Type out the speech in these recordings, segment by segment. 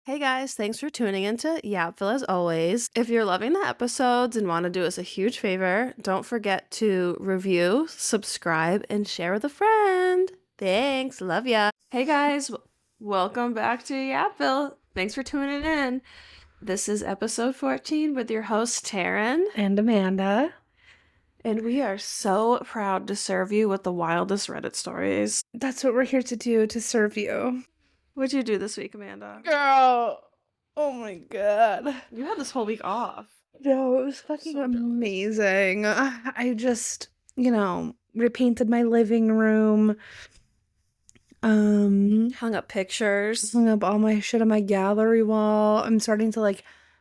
Hey guys, thanks for tuning into Yapville as always. If you're loving the episodes and want to do us a huge favor, don't forget to review, subscribe, and share with a friend. Thanks, love ya. Hey guys, welcome back to Yapville. Thanks for tuning in. This is episode 14 with your host Taryn. And Amanda. And we are so proud to serve you with the wildest Reddit stories. That's what we're here to do, to serve you. What'd you do this week, Amanda? Girl. Oh my god. You had this whole week off. No, it was fucking So jealous. amazing. I just, repainted my living room. Hung up pictures. Hung up all my shit on my gallery wall. I'm starting to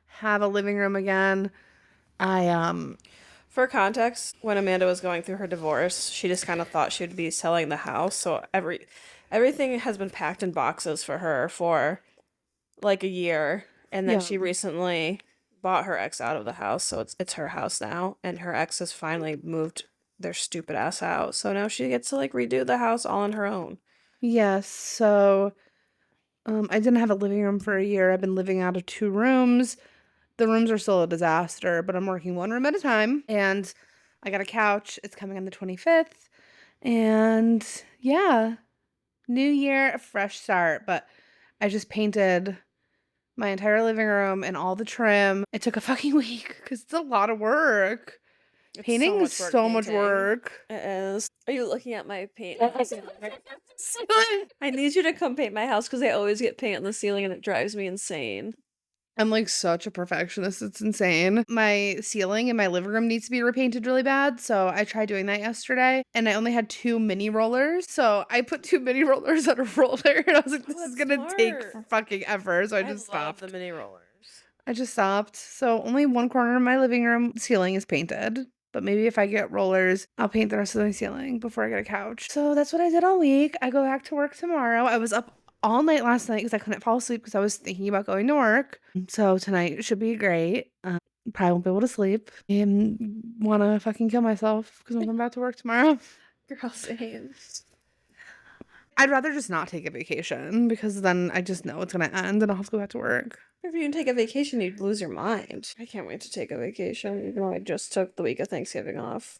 have a living room again. For context, when Amanda was going through her divorce, she just kind of thought she would be selling the house. So everything has been packed in boxes for her for like a year, and then Yeah. she recently bought her ex out of the house, so it's her house now, and her ex has finally moved their stupid ass out. So now she gets to redo the house all on her own. Yes, so I didn't have a living room for a year. I've been living out of 2 rooms. The rooms are still a disaster, but I'm working 1 room at a time. And I got a couch. It's coming on the 25th. And yeah, new year, a fresh start. But I just painted my entire living room and all the trim. It took a fucking week because it's a lot of work. It's Painting is so much painting. work. It is. Are you looking at my paint? I need you to come paint my house because I always get paint on the ceiling and it drives me insane. I'm such a perfectionist. It's insane. My ceiling in my living room needs to be repainted really bad. So I tried doing that yesterday and I only had 2 mini rollers. So I put 2 mini rollers on a roller and I was like, this is going to take fucking ever. So I just stopped. Love the mini rollers. I just stopped. So only one corner of my living room ceiling is painted. But maybe if I get rollers, I'll paint the rest of my ceiling before I get a couch. So that's what I did all week. I go back to work tomorrow. I was up all night last night because I couldn't fall asleep because I was thinking about going to work. So tonight should be great. Probably won't be able to sleep and want to fucking kill myself because I'm going back to work tomorrow. Girl, same. I'd rather just not take a vacation because then I just know it's going to end and I'll have to go back to work. If you didn't take a vacation, you'd lose your mind. I can't wait to take a vacation, even though I just took the week of Thanksgiving off.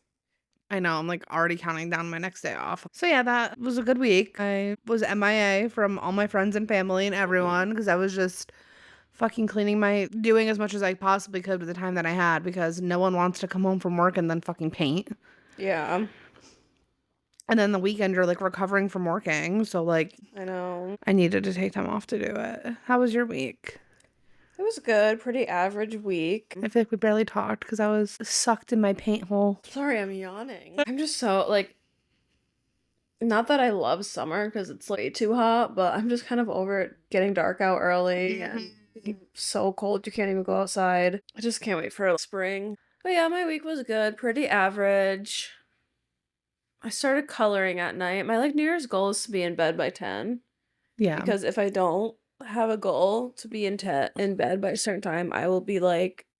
I know, I'm already counting down my next day off. So yeah, that was a good week. I was MIA from all my friends and family and everyone because I was just fucking doing as much as I possibly could with the time that I had because no one wants to come home from work and then fucking paint. Yeah. And then the weekend you're recovering from working. So I know. I needed to take time off to do it. How was your week? It was good. Pretty average week. I feel like we barely talked because I was sucked in my paint hole. Sorry, I'm yawning. I'm just so not that I love summer because it's way too hot, but I'm just kind of over it getting dark out early and so cold you can't even go outside. I just can't wait for spring. But yeah, my week was good. Pretty average. I started coloring at night. My New Year's goal is to be in bed by 10. Yeah. Because if I don't have a goal to be in bed by a certain time, I will be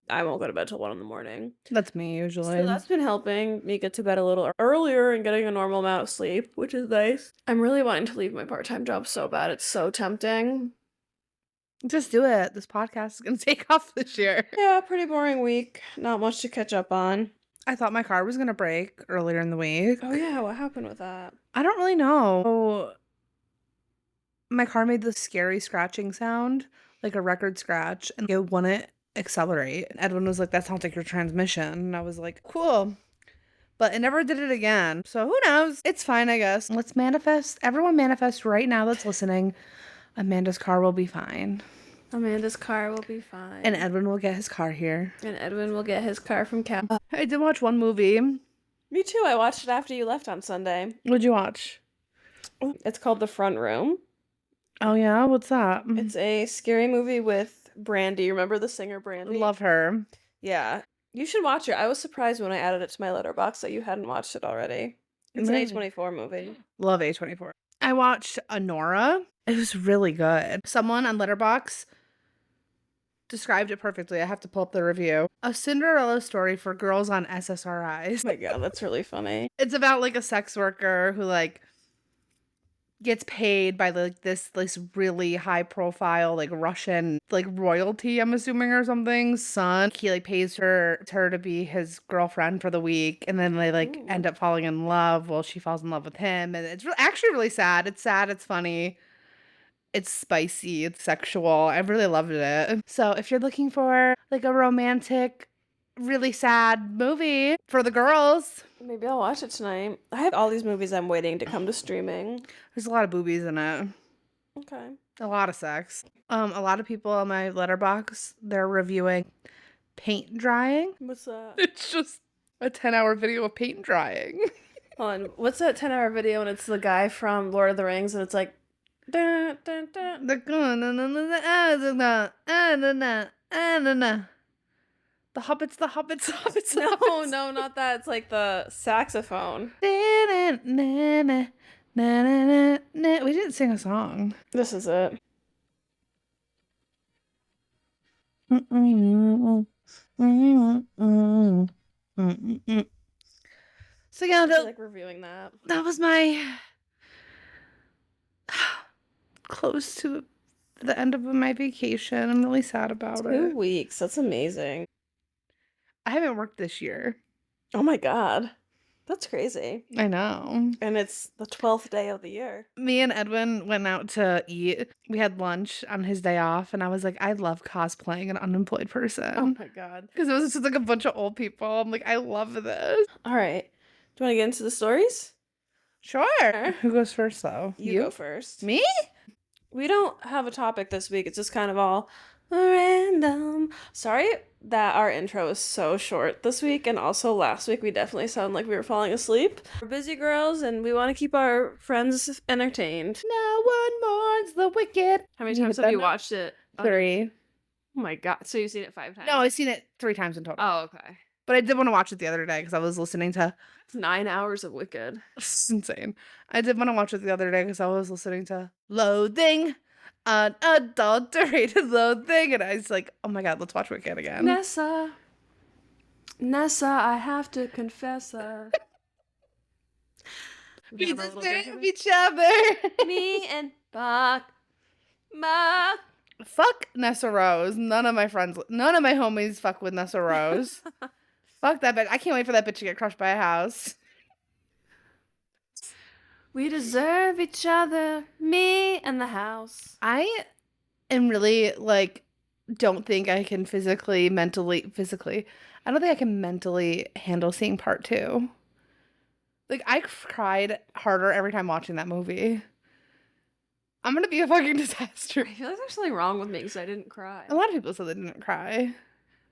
I won't go to bed till 1 in the morning. That's me usually. So that's been helping me get to bed a little earlier and getting a normal amount of sleep, which is nice. I'm really wanting to leave my part-time job so bad. It's so tempting. Just do it. This podcast is going to take off this year. Yeah, pretty boring week. Not much to catch up on. I thought my car was going to break earlier in the week. Oh yeah, what happened with that? I don't really know. My car made this scary scratching sound, like a record scratch, and it wouldn't accelerate. Edwin was like, that sounds like your transmission. And I was like, cool. But it never did it again. So who knows? It's fine, I guess. Let's manifest. Everyone manifest right now that's listening. Amanda's car will be fine. Amanda's car will be fine. And Edwin will get his car here. And Edwin will get his car from Cap. I did watch one movie. Me too. I watched it after you left on Sunday. What'd you watch? It's called The Front Room. Oh yeah? What's that? It's a scary movie with Brandy. Remember the singer Brandy? Love her. Yeah. You should watch it. I was surprised when I added it to my letterbox that you hadn't watched it already. It's an A24 movie. Love A24. I watched Anora. It was really good. Someone on Letterboxd described it perfectly. I have to pull up the review. A Cinderella story for girls on SSRIs. Oh my god, that's really funny. It's about a sex worker who gets paid by like this really high profile like Russian like royalty, I'm assuming, or something, son. He like pays her to be his girlfriend for the week, and then they like Ooh. end up falling in love. Well, she falls in love with him, and it's actually really sad. It's sad, it's funny, it's spicy, it's sexual. I really loved it. So if you're looking for like a romantic, really sad movie for the girls, Maybe I'll watch it tonight. I have all these movies I'm waiting to come to streaming. there's a lot of boobies in it. Okay. A lot of sex. A lot of people on my letterbox, they're reviewing paint drying. What's that? It's just a 10-hour video of paint drying. Hold on. What's that 10-hour video and it's the guy from Lord of the Rings and it's like dun, dun, dun. The hobbits, the hobbits, the hobbits, the No, hobbits. no, not that. It's like the saxophone. We didn't sing a song. This is it. So yeah, I like reviewing that. that was my close to the end of my vacation. I'm really sad about 2 it. weeks. That's amazing. I haven't worked this year. Oh my God. That's crazy. I know. And it's the 12th day of the year. Me and Edwin went out to eat. We had lunch on his day off, and I was like, I love cosplaying an unemployed person. Oh my God. Because it was just like a bunch of old people. I'm like, I love this. All right. Do you want to get into the stories? Sure. Who goes first, though? You go first. Me? We don't have a topic this week. It's just kind of all random. Sorry that our intro is so short this week, and also last week we definitely sound like we were falling asleep. We're busy girls, and we want to keep our friends entertained. No one mourns the wicked. How many You times hit have that you note? watched it? 3. Oh my God. So you've seen it 5 times? No, I've seen it 3 times in total. Oh, okay. But I did want to watch it the other day because I was listening to... It's 9 hours of Wicked. It's insane. I did want to watch it the other day because I was listening to Loathing, Unadulterated Loathing, and I was like, oh my God, let's watch Wicked again. Nessa, I have to confess. We deserve each other. Me and Bach. Fuck Nessa Rose. None of my homies fuck with Nessa Rose. Fuck that bitch. I can't wait for that bitch to get crushed by a house. We deserve each other, me and the house. I am really, like, don't think I can physically, I don't think I can mentally handle seeing part 2. Like, I cried harder every time watching that movie. I'm gonna be a fucking disaster. I feel like there's something wrong with me because I didn't cry. A lot of people said they didn't cry.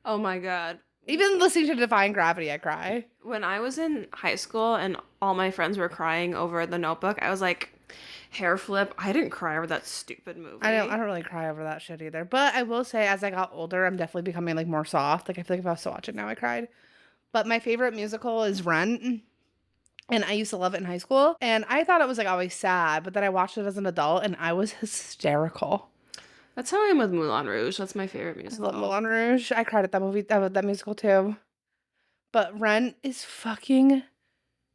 Oh my God. Even listening to Defying Gravity, I cry. When I was in high school and all my friends were crying over The Notebook, I was like, hair flip. I didn't cry over that stupid movie. I don't really cry over that shit either. But I will say, as I got older, I'm definitely becoming like more soft. Like, I feel like if I was to watch it now, I cried. But my favorite musical is Rent. And I used to love it in high school. And I thought it was like always sad, but then I watched it as an adult and I was hysterical. That's how I am with Moulin Rouge. That's my favorite I musical. love Moulin Rouge. I cried at that movie, that musical too. But Rent is fucking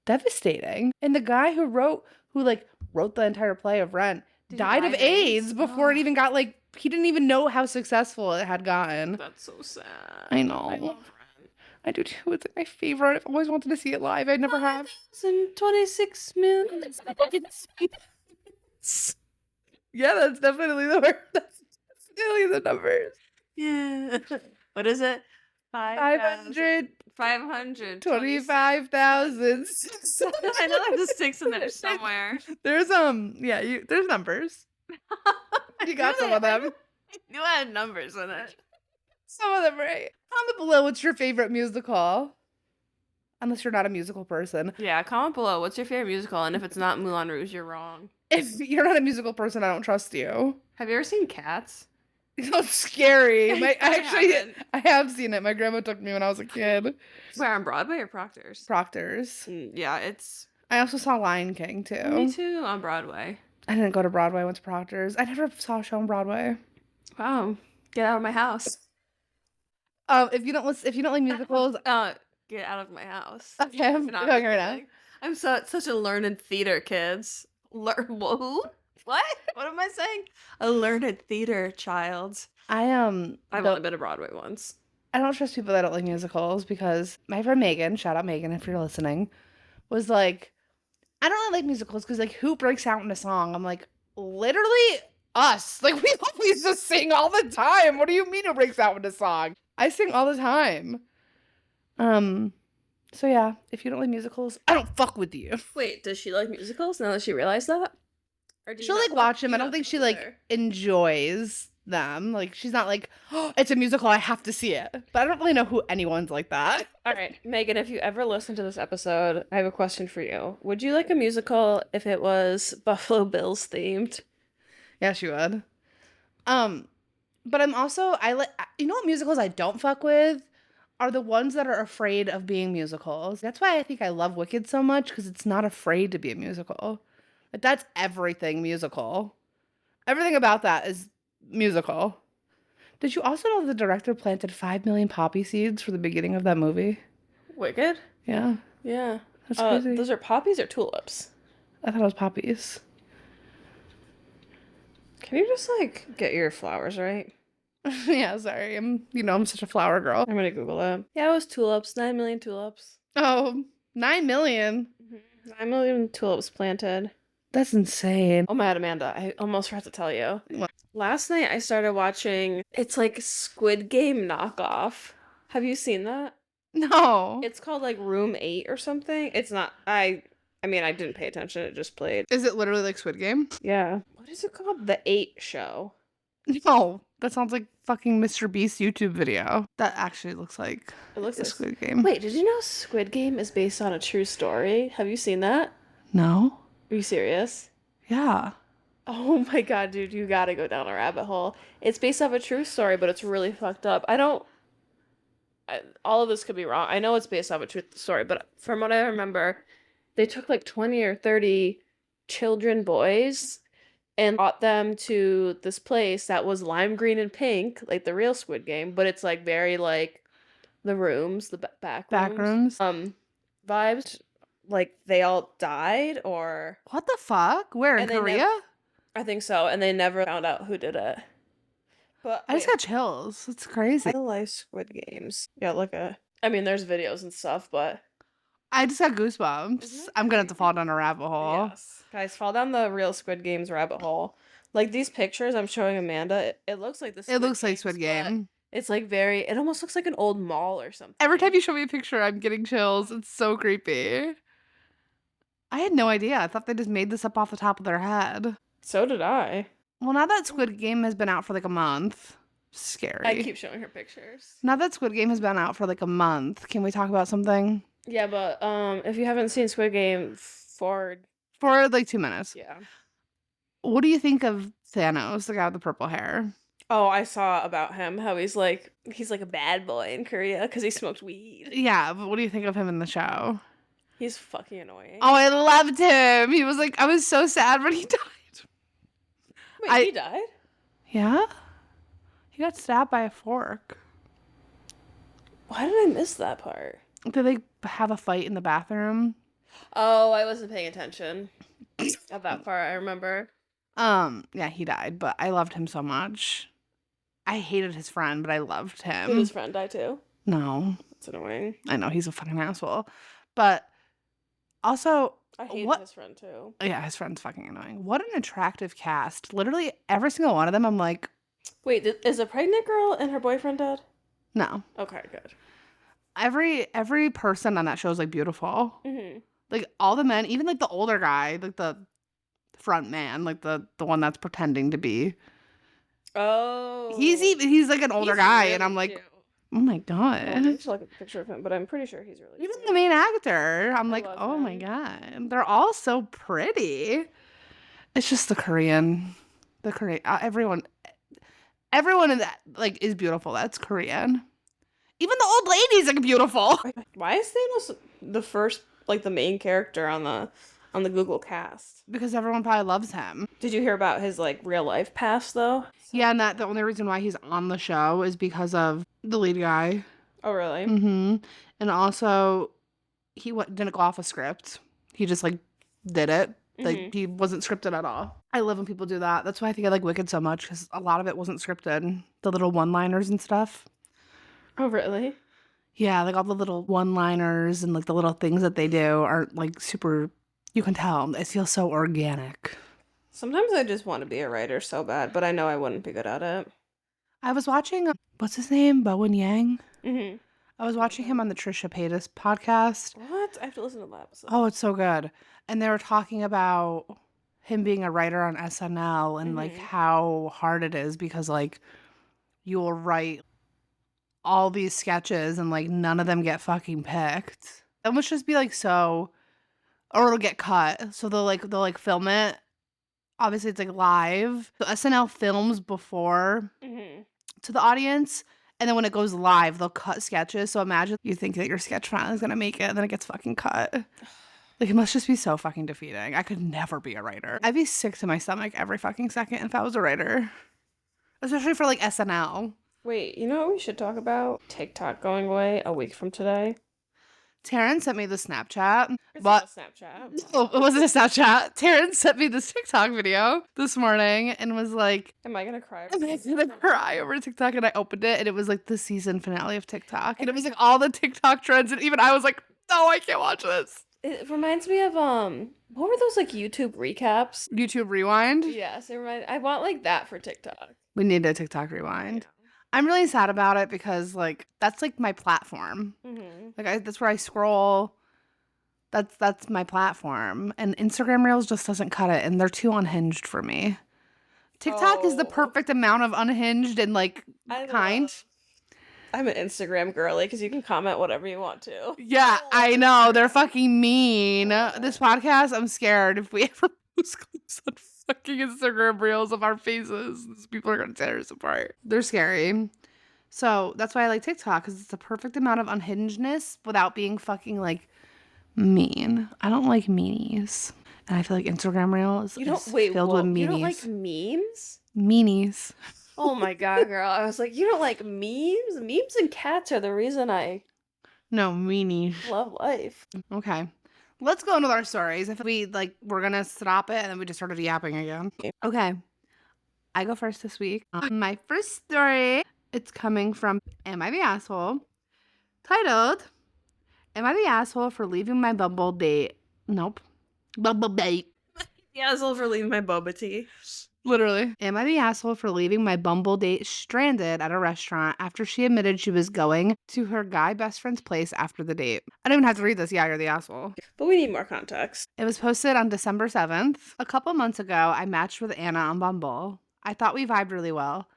devastating. And the guy who wrote the entire play of Rent died of AIDS before it even got he didn't even know how successful it had gotten. That's so sad. I know. I love Rent. I do too. It's like my favorite. I've always wanted to see it live. I never have. 26 million. Yeah, that's definitely the word. That's definitely the numbers. Yeah. What is it? 525,000. 525,000. I know there's a 6 in there somewhere. There's there's numbers. You got some of them. You had numbers in it. Some of them, right? Comment below what's your favorite musical. Unless you're not a musical person. Yeah, comment below what's your favorite musical, and if it's not Moulin Rouge, you're wrong. If you're not a musical person, I don't trust you. Have you ever seen Cats? It's scary. haven't. I have seen it. My grandma took me when I was a kid. Where, on Broadway or Proctor's? Proctor's. Yeah, it's... I also saw Lion King, too. Me too, on Broadway. I didn't go to Broadway, I went to Proctor's. I never saw a show on Broadway. Wow. Get out of my house. If you don't like musicals... Get out of my house. Okay, I'm going right now. I'm such a learned theater, kids. Who? What? What am I saying? A learned theater child. I've only been to Broadway once. I don't trust people that don't like musicals because my friend Megan, shout out Megan if you're listening, was like, I don't really like musicals because, like, who breaks out in a song? I'm like, literally us. Like, we always just sing all the time. What do you mean who breaks out in a song? I sing all the time. So yeah, if you don't like musicals, I don't fuck with you. Wait, does she like musicals now that she realized that? Or do you She'll, not like, watch them. do I you don't not think fuck she, with like, her? enjoys them. Like, she's not like, oh, it's a musical, I have to see it. But I don't really know who anyone's like that. All right, Megan, if you ever listen to this episode, I have a question for you. Would you like a musical if it was Buffalo Bills themed? Yeah, she would. But I'm also, I like, you know what musicals I don't fuck with are the ones that are afraid of being musicals. That's why I think I love Wicked so much, because it's not afraid to be a musical. Like, that's everything musical. Everything about that is musical. Did you also know the director planted 5 million poppy seeds for the beginning of that movie? Wicked? Yeah, Yeah. that's crazy. Those are poppies or tulips? I thought it was poppies. Can you just, like, get your flowers right? Yeah, sorry. I'm such a flower girl. I'm gonna Google that. Yeah, it was tulips. 9 million tulips. Oh, 9 million. 9 million tulips planted. That's insane. Oh my god, Amanda, I almost forgot to tell you. What? Last night I started watching, it's like Squid Game knockoff. Have you seen that? No. It's called like Room 8 or something. It's not, I mean, I didn't pay attention. It just played. Is it literally like Squid Game? Yeah. What is it called? The 8 Show. No. That sounds like fucking Mr. Beast YouTube video. That actually looks like It looks a like Squid Game. Wait, did you know Squid Game is based on a true story? Have you seen that? No? Are you serious? Yeah. Oh my god, dude, you gotta go down a rabbit hole. It's based off a true story, but it's really fucked up. All of this could be wrong. I know it's based off a true story, but from what I remember, they took like 20 or 30 children boys and brought them to this place that was lime green and pink, like the real Squid Game, but it's like very like the rooms, the back rooms. Vibes. Like they all died, or What the fuck? Where, in and they Korea? I think so, and they never found out who did it. But I just got chills. It's crazy. I like Squid Games. Yeah, I mean, there's videos and stuff, but I just got goosebumps. Isn't it I'm gonna have to crazy? fall down a rabbit hole. yes, guys, fall down the real Squid Games rabbit hole. Like these pictures I'm showing Amanda, it looks like It looks like Squid Games, but Game. it's like it almost looks like an old mall or something. Every time you show me a picture, I'm getting chills. It's so creepy. I had no idea. I thought they just made this up off the top of their head. So did I. Well, now that Squid Game has been out for like a month, scary. I keep showing her pictures. Now that Squid Game has been out for like a month, can we talk about something? Yeah, but if you haven't seen Squid Game, For like 2 minutes. yeah. What do you think of Thanos, the guy with the purple hair? Oh, I saw about him how he's like a bad boy in Korea because he smoked weed. Yeah, but what do you think of him in the show? He's fucking annoying. Oh, I loved him. He was like, I was so sad when he died. Wait, he died? Yeah? He got stabbed by a fork. Why did I miss that part? Did they have a fight in the bathroom? Oh, I wasn't paying attention at that part. I remember. Yeah, he died, but I loved him so much. I hated his friend, but I loved him. Did his friend die too? No. That's annoying. I know, he's a fucking asshole. But also, I hated his friend too. Yeah, his friend's fucking annoying. What an attractive cast. Literally every single one of them, I'm like... Wait, is a pregnant girl and her boyfriend dead? No. Okay, good. Every person on that show is like beautiful. Mm-hmm. Like all the men, even like the older guy, like the front man, like the one that's pretending to be. Oh. He's like an older guy, really and I'm like, cute. oh my god. I need to look at a picture of him, but I'm pretty sure he's really Even cute. the main actor, I'm like, love oh my him. god, they're all so pretty. It's just the Korean, everyone in that like is beautiful. That's Korean. Even the old ladies are beautiful. Why is Thanos the first, like the main character on the Google cast? Because everyone probably loves him. Did you hear about his like real life past though? Yeah, and that the only reason why he's on the show is because of the lead guy. Oh really? Mm-hmm. And also, didn't go off a script. He just like did it. Like, he wasn't scripted at all. I love when people do that. That's why I think I like Wicked so much, because a lot of it wasn't scripted. The little one-liners and stuff. Oh, really? Yeah, like all the little one-liners and like the little things that they do are like super, you can tell. It feels so organic. Sometimes I just want to be a writer so bad, but I know I wouldn't be good at it. I was watching, what's his name? Bowen Yang? Mm-hmm. I was I've heard of watching him him. on the Trisha Paytas podcast. What? I have to listen to that episode. Oh, it's so good. And they were talking about him being a writer on SNL and like Mm-hmm. how hard it is because like you'll write all these sketches and like none of them get fucking picked. It must just be like so, or it'll get cut. So they'll like film it. Obviously it's like live. So SNL films before Mm-hmm. to the audience. And then when it goes live, they'll cut sketches. So imagine you think that your sketch finally is gonna make it, and then it gets fucking cut. Like, it must just be so fucking defeating. I could never be a writer. I'd be sick to my stomach every fucking second if I was a writer. Especially for like SNL. Wait, you know what we should talk about? TikTok going away a week from today. Taryn sent me the Snapchat. It's not But a Snapchat. oh, it wasn't a Snapchat. Taryn sent me this TikTok video this morning and was like, Am I gonna cry? am I gonna cry over TikTok? And I opened it and it was like the season finale of TikTok. And it was like all the TikTok trends. And even I was like, no, I can't watch this. It reminds me of what were those like YouTube recaps? YouTube Rewind. Yes, I want like that for TikTok. We need a TikTok Rewind. Yeah. I'm really sad about it because like that's like my platform. Mm-hmm. Like that's where I scroll. That's my platform. And Instagram Reels just doesn't cut it and they're too unhinged for me. TikTok is the Oh, perfect amount of unhinged and like I kind. love. I'm an Instagram girly because you can comment whatever you want to. Yeah, I know. They're fucking mean. This podcast, I'm scared if we ever post clips on fucking Instagram Reels of our faces, these people are gonna tear us apart. They're scary. So that's why I like TikTok, because it's the perfect amount of unhingedness without being fucking like mean. I don't like meanies. And I feel like Instagram Reels You don't is wait. filled with Whoa, you don't like meanies. memes? Meanies. Oh my god, girl! I was like, you don't like memes? Memes and cats are the reason I No, meanies. love life. Okay. Let's go into our stories. If we like, we're gonna stop it and then we just started yapping again. Okay. I go first this week. My first story, it's coming from Am I the Asshole? Titled, Am I the Asshole for Leaving My Bumble Date? Nope. Bumble Date. The asshole for leaving my boba tea. Literally. Am I the asshole for leaving my Bumble date stranded at a restaurant after she admitted she was going to her guy best friend's place after the date? I don't even have to read this. Yeah, you're the asshole. But we need more context. It was posted on December 7th. A couple months ago, I matched with Anna on Bumble. I thought we vibed really well.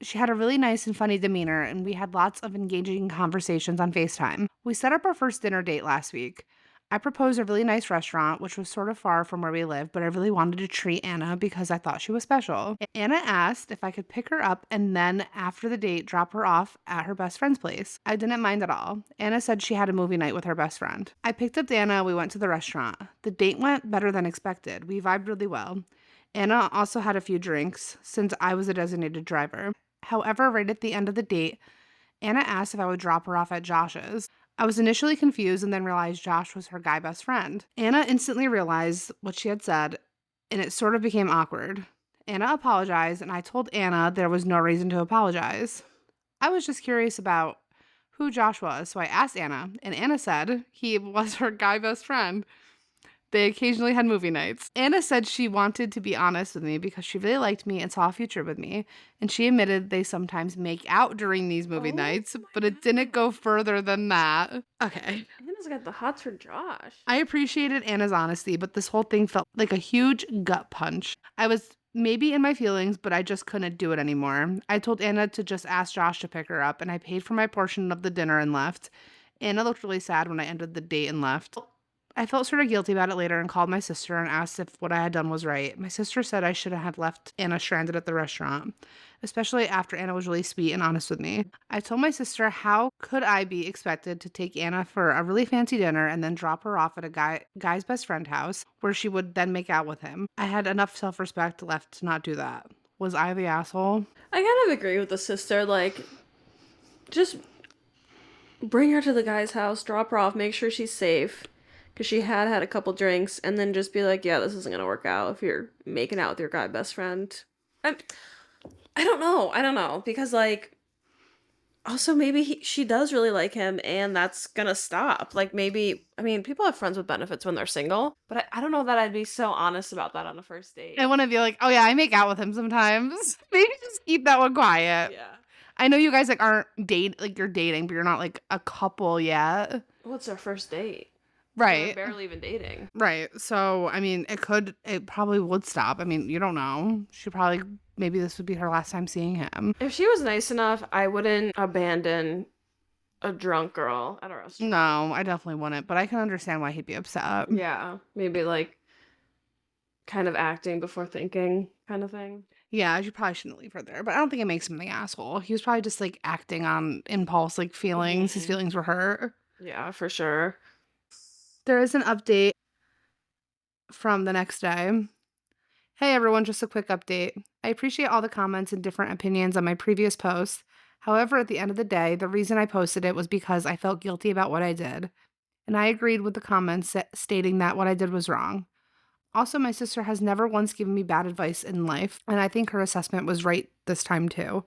She had a really nice and funny demeanor, and we had lots of engaging conversations on FaceTime. We set up our first dinner date last week. I proposed a really nice restaurant, which was sort of far from where we live, but I really wanted to treat Anna because I thought she was special. Anna asked if I could pick her up and then, after the date, drop her off at her best friend's place. I didn't mind at all. Anna said she had a movie night with her best friend. I picked up Anna, we went to the restaurant. The date went better than expected. We vibed really well. Anna also had a few drinks, since I was a designated driver. However, right at the end of the date, Anna asked if I would drop her off at Josh's. I was initially confused and then realized Josh was her guy best friend. Anna instantly realized what she had said, and it sort of became awkward. Anna apologized, and I told Anna there was no reason to apologize. I was just curious about who Josh was, so I asked Anna, and Anna said he was her guy best friend. They occasionally had movie nights. Anna said she wanted to be honest with me because she really liked me and saw a future with me, and she admitted they sometimes make out during these movie nights, but it didn't go further than that. Okay. Anna's got the hots for Josh. I appreciated Anna's honesty, but this whole thing felt like a huge gut punch. I was maybe in my feelings, but I just couldn't do it anymore. I told Anna to just ask Josh to pick her up, and I paid for my portion of the dinner and left. Anna looked really sad when I ended the date and left. I felt sort of guilty about it later and called my sister and asked if what I had done was right. My sister said I shouldn't have left Anna stranded at the restaurant, especially after Anna was really sweet and honest with me. I told my sister how could I be expected to take Anna for a really fancy dinner and then drop her off at a guy's best friend house where she would then make out with him. I had enough self-respect left to not do that. Was I the asshole? I kind of agree with the sister. Like, just bring her to the guy's house, drop her off, make sure she's safe. because she had a couple drinks, and then just be like, yeah, this isn't gonna work out if you're making out with your guy best friend. I, I don't know, because like also maybe she does really like him, and that's gonna stop. Like maybe I mean people have friends with benefits when they're single, but I don't know that I'd be so honest about that on a first I date. wanna be like, "Oh, yeah, I make out with him sometimes." Maybe just keep that one quiet. Yeah. I know you guys, like, aren't like, you're dating, but you're not, like, a couple yet. What's our first date? We're Right. barely even dating. Right. So, I mean, it probably would stop. I mean, you don't know. She probably maybe this would be her last time seeing him. If she was nice enough, I wouldn't abandon a drunk girl at a restaurant. No, I definitely wouldn't, but I can understand why he'd be upset. Yeah, maybe like kind of acting before thinking kind of thing. Yeah, you probably shouldn't leave her there, but I don't think it makes him the asshole. He was probably just, like, acting on impulse, like, feelings. His Mhm. feelings were hurt. Yeah, for sure. There is an update from the next day. Hey everyone, just a quick update. I appreciate all the comments and different opinions on my previous post. However, at the end of the day, the reason I posted it was because I felt guilty about what I did. And I agreed with the comments stating that what I did was wrong. Also, my sister has never once given me bad advice in life, and I think her assessment was right this time too.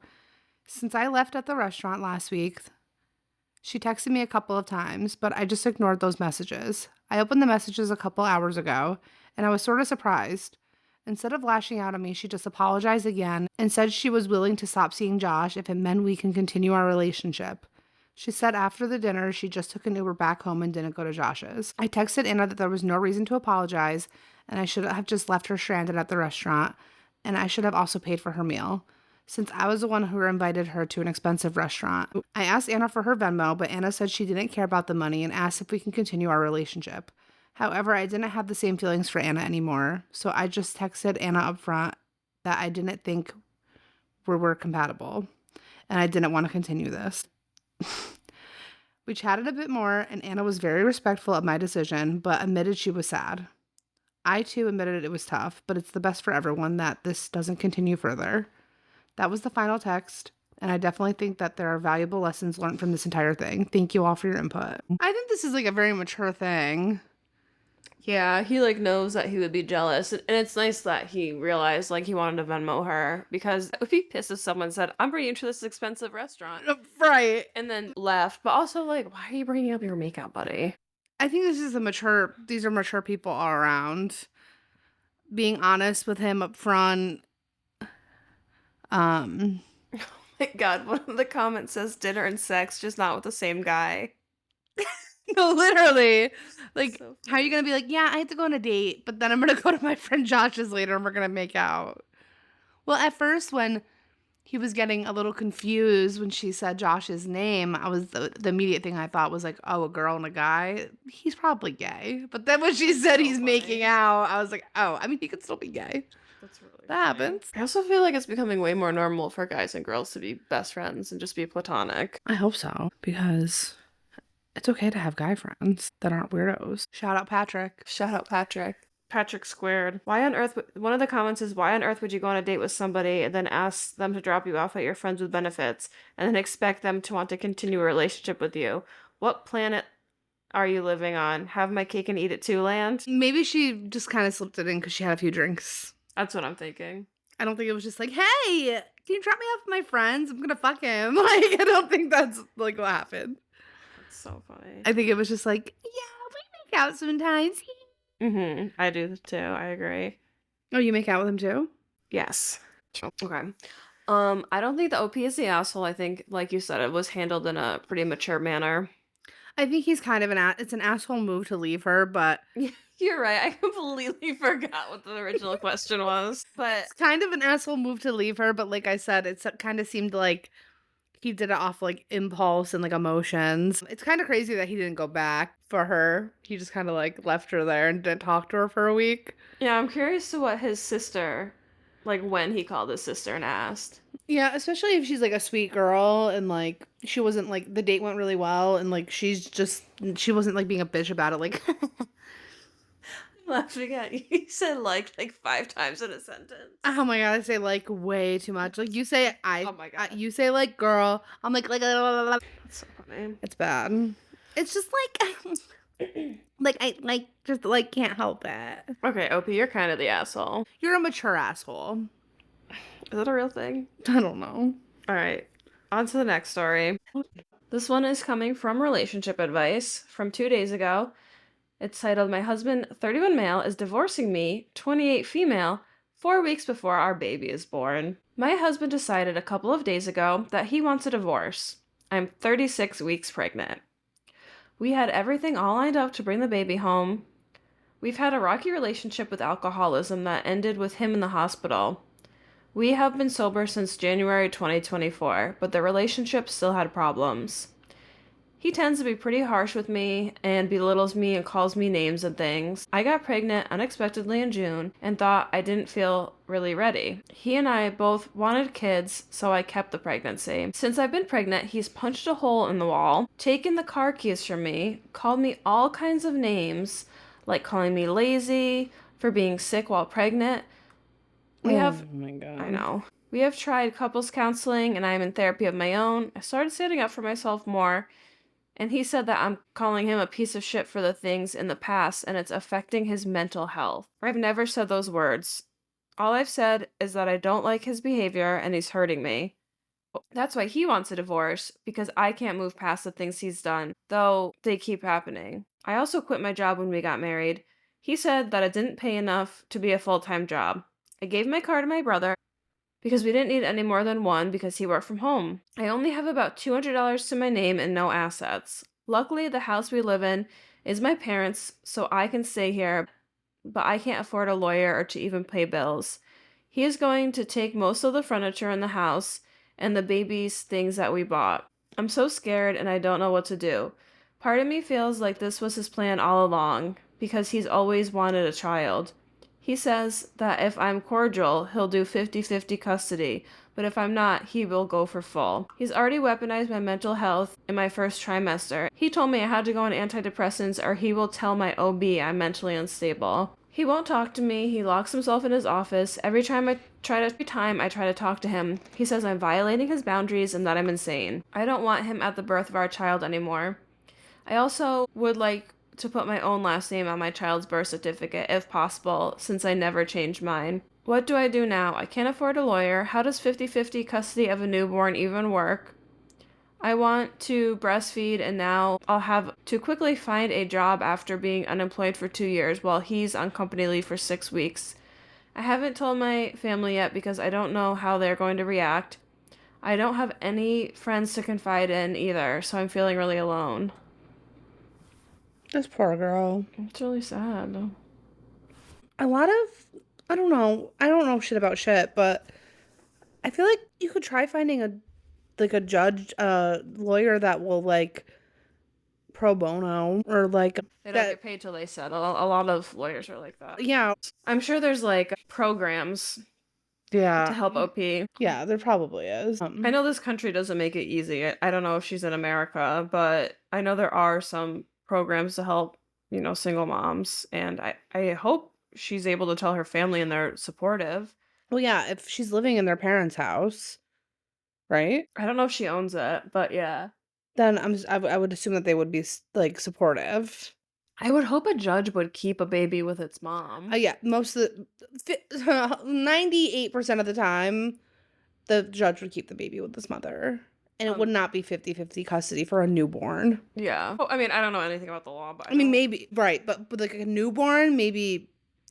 Since I left at the restaurant last week, she texted me a couple of times, but I just ignored those messages. I opened the messages a couple hours ago, and I was sort of surprised. Instead of lashing out at me, she just apologized again and said she was willing to stop seeing Josh if it meant we can continue our relationship. She said after the dinner, she just took an Uber back home and didn't go to Josh's. I texted Anna that there was no reason to apologize, and I should have just left her stranded at the restaurant, and I should have also paid for her meal, since I was the one who invited her to an expensive restaurant. I asked Anna for her Venmo, but Anna said she didn't care about the money and asked if we can continue our relationship. However, I didn't have the same feelings for Anna anymore, so I just texted Anna up front that I didn't think we were compatible, and I didn't want to continue this. We chatted a bit more, and Anna was very respectful of my decision, but admitted she was sad. I too admitted it was tough, but it's the best for everyone that this doesn't continue further. That was the final text, and I definitely think that there are valuable lessons learned from this entire thing. Thank you all for your input. I think this is like a very mature thing. Yeah, he like knows that he would be jealous, and it's nice that he realized like he wanted to Venmo her, because if he pissed if someone said, "I'm bringing you to this expensive restaurant," Right. and then left, but also like, why are you bringing up your makeout buddy? I think these are mature people all around. Being honest with him up front. Um, My God, one of the comments says dinner and sex, just not with the same guy. no, literally. Like, So how are you funny. gonna be like, yeah, I have to go on a date, but then I'm gonna go to my friend Josh's later and we're gonna make out? Well, at first, when he was getting a little confused when she said Josh's name, I was the immediate thing I thought was like, oh, a girl and a guy. He's probably gay. But then when she said So he's making funny. out, I was like, oh, I mean, he could still be gay. That's really That funny. happens. I also feel like it's becoming way more normal for guys and girls to be best friends and just be platonic. I hope so, because it's okay to have guy friends that aren't weirdos. Shout out Patrick. Shout out Patrick. Patrick squared. Why on earth? One of the comments is, why on earth would you go on a date with somebody and then ask them to drop you off at your friends with benefits and then expect them to want to continue a relationship with you? What planet are you living on? Have my cake and eat it too, land? Maybe she just kind of slipped it in because she had a few drinks. That's what I'm thinking. I don't think it was just like, hey, can you drop me off with my friends? I'm gonna fuck him. Like, I don't think that's like what happened. That's so funny. I think it was just like, yeah, we make out sometimes. I do too. I agree. Oh, you make out with him too? Yes. Okay. I don't think the OP is the asshole. I think, like you said, it was handled in a pretty mature manner. I think he's kind of it's an asshole move to leave her, but You're right. I completely forgot what the original question was. But it's kind of an asshole move to leave her. But like I said, it kind of seemed like he did it off like impulse and like emotions. It's kind of crazy that he didn't go back for her. He just kind of like left her there and didn't talk to her for a week. yeah, I'm curious to what his sister, like when he called his sister and asked. Yeah, especially if she's like a sweet girl and like she wasn't like the date went really well and like she wasn't like being a bitch about it. Like, Laughing at you. He said like 5 times in a sentence. oh my god, I say like way too much. Like you say Oh my God. you say like girl. I'm like That's so funny. it's bad. It's just like Like, I, like, just, like, can't help it. Okay, OP, you're kind of the asshole. You're a mature asshole. Is that a real thing? I don't know. All right, on to the next story. This one is coming from relationship advice from 2 days ago. It's titled, My husband, 31 male, is divorcing me, 28 female, 4 weeks before our baby is born. My husband decided a couple of days ago that he wants a divorce. I'm 36 weeks pregnant. We had everything all lined up to bring the baby home. We've had a rocky relationship with alcoholism that ended with him in the hospital. We have been sober since January 2024, but the relationship still had problems. He tends to be pretty harsh with me and belittles me and calls me names and things. I got pregnant unexpectedly in June and thought I didn't feel really ready. He and I both wanted kids, so I kept the pregnancy. Since I've been pregnant, he's punched a hole in the wall, taken the car keys from me, called me all kinds of names, like calling me lazy for being sick while pregnant. We have, Oh my God. I know. We have tried couples counseling and I am in therapy of my own. I started standing up for myself more. And he said that I'm calling him a piece of shit for the things in the past and it's affecting his mental health. I've never said those words. All I've said is that I don't like his behavior and he's hurting me. That's why he wants a divorce, because I can't move past the things he's done, though they keep happening. I also quit my job when we got married. He said that it didn't pay enough to be a full-time job. I gave my car to my brother because we didn't need any more than one because he worked from home. I only have about $200 to my name and no assets. Luckily, the house we live in is my parents', so I can stay here, but I can't afford a lawyer or to even pay bills. He is going to take most of the furniture in the house and the baby's things that we bought. I'm so scared and I don't know what to do. Part of me feels like this was his plan all along because he's always wanted a child. He says that if I'm cordial, he'll do 50-50 custody, but if I'm not, he will go for full. He's already weaponized my mental health in my first trimester. He told me I had to go on antidepressants or he will tell my OB I'm mentally unstable. He won't talk to me. He locks himself in his office. Every time I try to talk to him, he says I'm violating his boundaries and that I'm insane. I don't want him at the birth of our child anymore. I also would like to put my own last name on my child's birth certificate if possible, since I never changed mine. What do I do now? I can't afford a lawyer. How does 50-50 custody of a newborn even work? I want to breastfeed and now I'll have to quickly find a job after being unemployed for 2 years while he's on company leave for 6 weeks. I haven't told my family yet because I don't know how they're going to react. I don't have any friends to confide in either, so I'm feeling really alone. This poor girl. It's really sad. A lot of, I don't know shit about shit, but I feel like you could try finding a judge, lawyer that will, like, pro bono, or, like, They don't that, get paid till they settle. A lot of lawyers are like that. yeah, I'm sure there's like programs to yeah, help OP. yeah, there probably is. I know this country doesn't make it easy. I don't know if she's in America, but I know there are some programs to help, single moms. And I hope she's able to tell her family and they're supportive. Well, yeah, if she's living in their parents' house, right? I don't know if she owns it, but yeah. Then I would assume that they would be, like, supportive. I would hope a judge would keep a baby with its mom. Yeah, most of 98% of the time, the judge would keep the baby with his mother. And it would not be 50-50 custody for a newborn. Yeah. Oh, I mean, I don't know anything about the law, but I mean, maybe, right, but like a newborn, maybe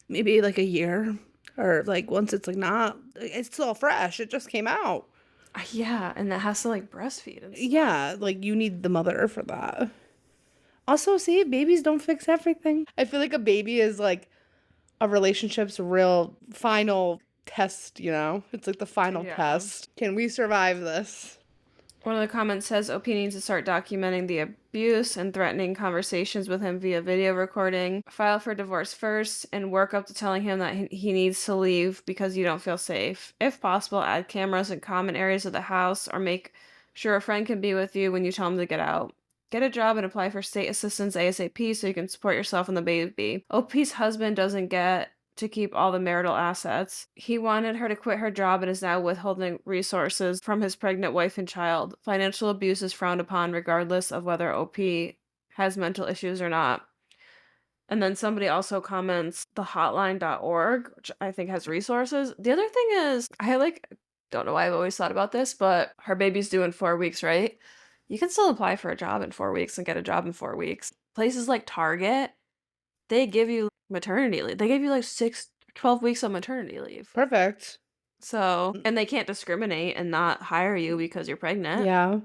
like a year, or like once it's like not, it's still fresh. It just came out. Yeah, and that has to like breastfeed and stuff. Yeah, like you need the mother for that. Also, see, babies don't fix everything. I feel like a baby is like a relationship's real final test, It's like the final test. Can we survive this? One of the comments says OP needs to start documenting the abuse and threatening conversations with him via video recording. File for divorce first and work up to telling him that he needs to leave because you don't feel safe. If possible, add cameras in common areas of the house or make sure a friend can be with you when you tell him to get out. Get a job and apply for state assistance ASAP so you can support yourself and the baby. OP's husband doesn't get to keep all the marital assets. He wanted her to quit her job and is now withholding resources from his pregnant wife and child. Financial abuse is frowned upon regardless of whether OP has mental issues or not. And then somebody also comments the hotline.org, which I think has resources. The other thing is, I like don't know why I've always thought about this, but her baby's due in 4 weeks, right? You can still apply for a job in 4 weeks and get a job in 4 weeks. Places like Target, they give you maternity leave. They give you like 12 weeks of maternity leave. Perfect. So, and they can't discriminate and not hire you because you're pregnant. Yeah.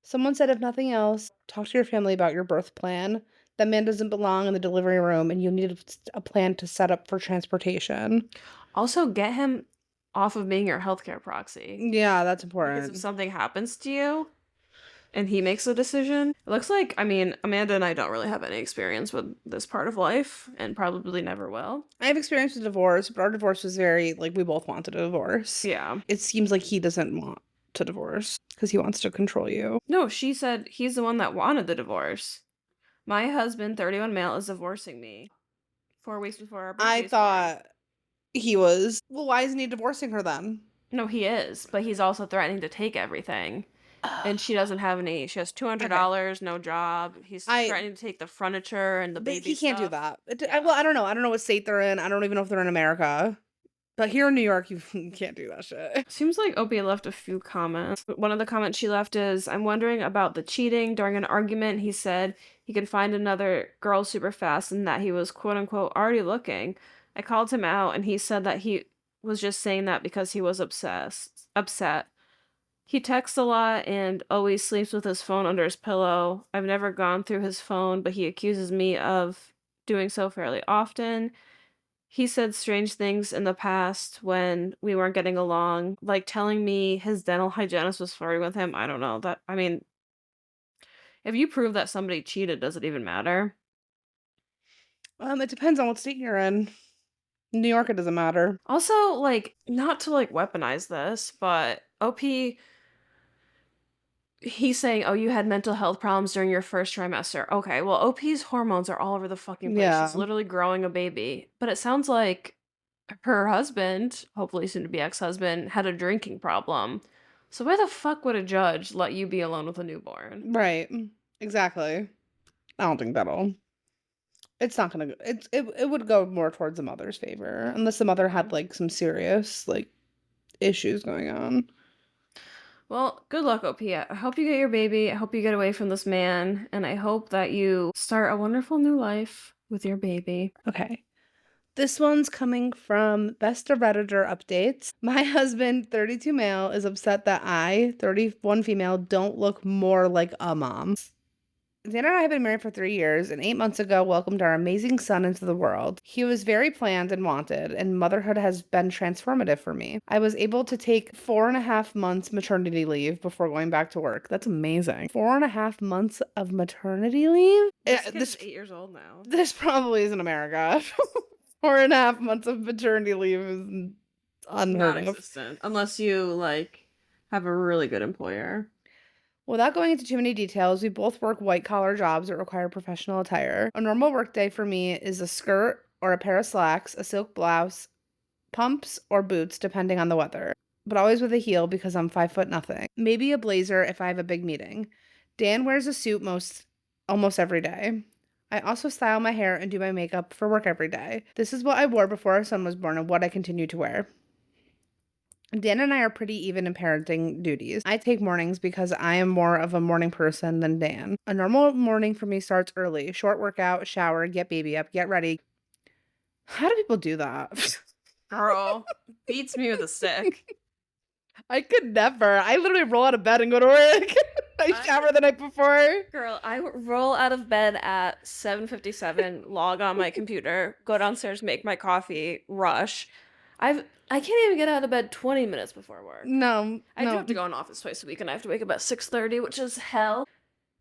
Someone said, if nothing else, talk to your family about your birth plan. That man doesn't belong in the delivery room, and you need a plan to set up for transportation. Also, get him off of being your healthcare proxy. Yeah, that's Because if important. something happens to you and he makes a decision, it looks like, I mean, Amanda and I don't really have any experience with this part of life and probably never will. I have experience with divorce, but our divorce was very, like, we both wanted a divorce. Yeah. It seems like he doesn't want to divorce because he wants to control you. No, she said he's the one that wanted the divorce. My husband, 31 male, is divorcing me 4 weeks before our I birthday's born. thought he was. Well, why isn't he divorcing her then? No, he is, but he's also threatening to take everything. And she doesn't have any. She has $200, no job. He's threatening to take the furniture and the But baby he can't do stuff. that. Well, I don't know. I don't know what state they're in. I don't even know if they're in America. But here in New York, you can't do that shit. Seems like Opie left a few comments. One of the comments she left is, I'm wondering about the cheating. During an argument, he said he could find another girl super fast and that he was quote unquote already looking. I called him out and he said that he was just saying that because he was upset. He texts a lot and always sleeps with his phone under his pillow. I've never gone through his phone, but he accuses me of doing so fairly often. He said strange things in the past when we weren't getting along, like telling me his dental hygienist was flirting with him. I don't know. That I mean, if you prove that somebody cheated, does it even matter? It depends on what state you're in. In New York, it doesn't matter. Also, like, not to like weaponize this, but OP he's saying, "Oh, you had mental health problems during your first trimester." Okay, well, OP's hormones are all over the fucking place. Yeah. She's literally growing a baby. But it sounds like her husband, hopefully soon to be ex-husband, had a drinking problem. So why the fuck would a judge let you be alone with a newborn? Right. Exactly. I don't think that'll. It's not gonna. It would go more towards the mother's favor unless the mother had like some serious like issues going on. Well, good luck, OP. I hope you get your baby. I hope you get away from this man. And I hope that you start a wonderful new life with your baby. Okay. This one's coming from Best of Redditor Updates. My husband, 32 male, is upset that I, 31 female, don't look more like a mom. Xander and I have been married for 3 years and 8 months ago welcomed our amazing son into the world. He was very planned and wanted, and motherhood has been transformative for me. I was able to take 4.5 months maternity leave before going back to work. That's amazing. 4.5 months of maternity leave? This kid's 8 years old now. This probably isn't America. 4.5 months of maternity leave is unheard of. Non-existent. Unless you, like, have a really good employer. Without going into too many details, we both work white-collar jobs that require professional attire. A normal workday for me is a skirt or a pair of slacks, a silk blouse, pumps, or boots, depending on the weather, but always with a heel because I'm 5 foot nothing. Maybe a blazer if I have a big meeting. Dan wears a suit almost every day. I also style my hair and do my makeup for work every day. This is what I wore before our son was born and what I continue to wear. Dan and I are pretty even in parenting duties. I take mornings because I am more of a morning person than Dan. A normal morning for me starts early. Short workout, shower, get baby up, get ready. How do people do that? Girl, beats me with a stick. I could never. I literally roll out of bed and go to work. I shower the night before. Girl, I roll out of bed at 7:57, log on my computer, go downstairs, make my coffee, rush. I can't even get out of bed 20 minutes before work. No. I do have to go in office twice a week, and I have to wake up at 6:30, which is hell.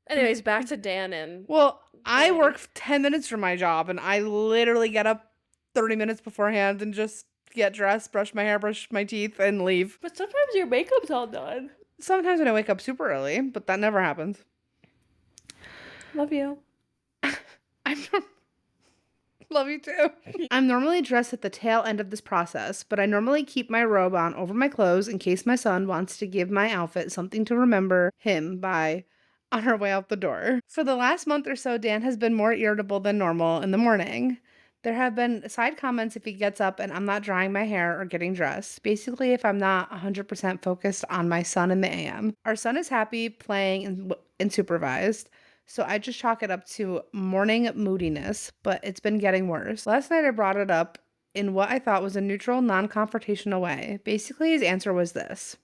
Anyways, back to Dan and... Well, I work 10 minutes from my job, and I literally get up 30 minutes beforehand and just get dressed, brush my hair, brush my teeth, and leave. But sometimes your makeup's all done. Sometimes when I wake up super early, but that never happens. Love you. Love you too. I'm normally dressed at the tail end of this process, but I normally keep my robe on over my clothes in case my son wants to give my outfit something to remember him by. on her way out the door. For the last month or so, Dan has been more irritable than normal in the morning. There have been side comments if he gets up and I'm not drying my hair or getting dressed. Basically, if I'm not 100% focused on my son in the AM. Our son is happy, playing, and supervised. So I just chalk it up to morning moodiness, but it's been getting worse. Last night I brought it up in what I thought was a neutral, non confrontational way. Basically, his answer was this.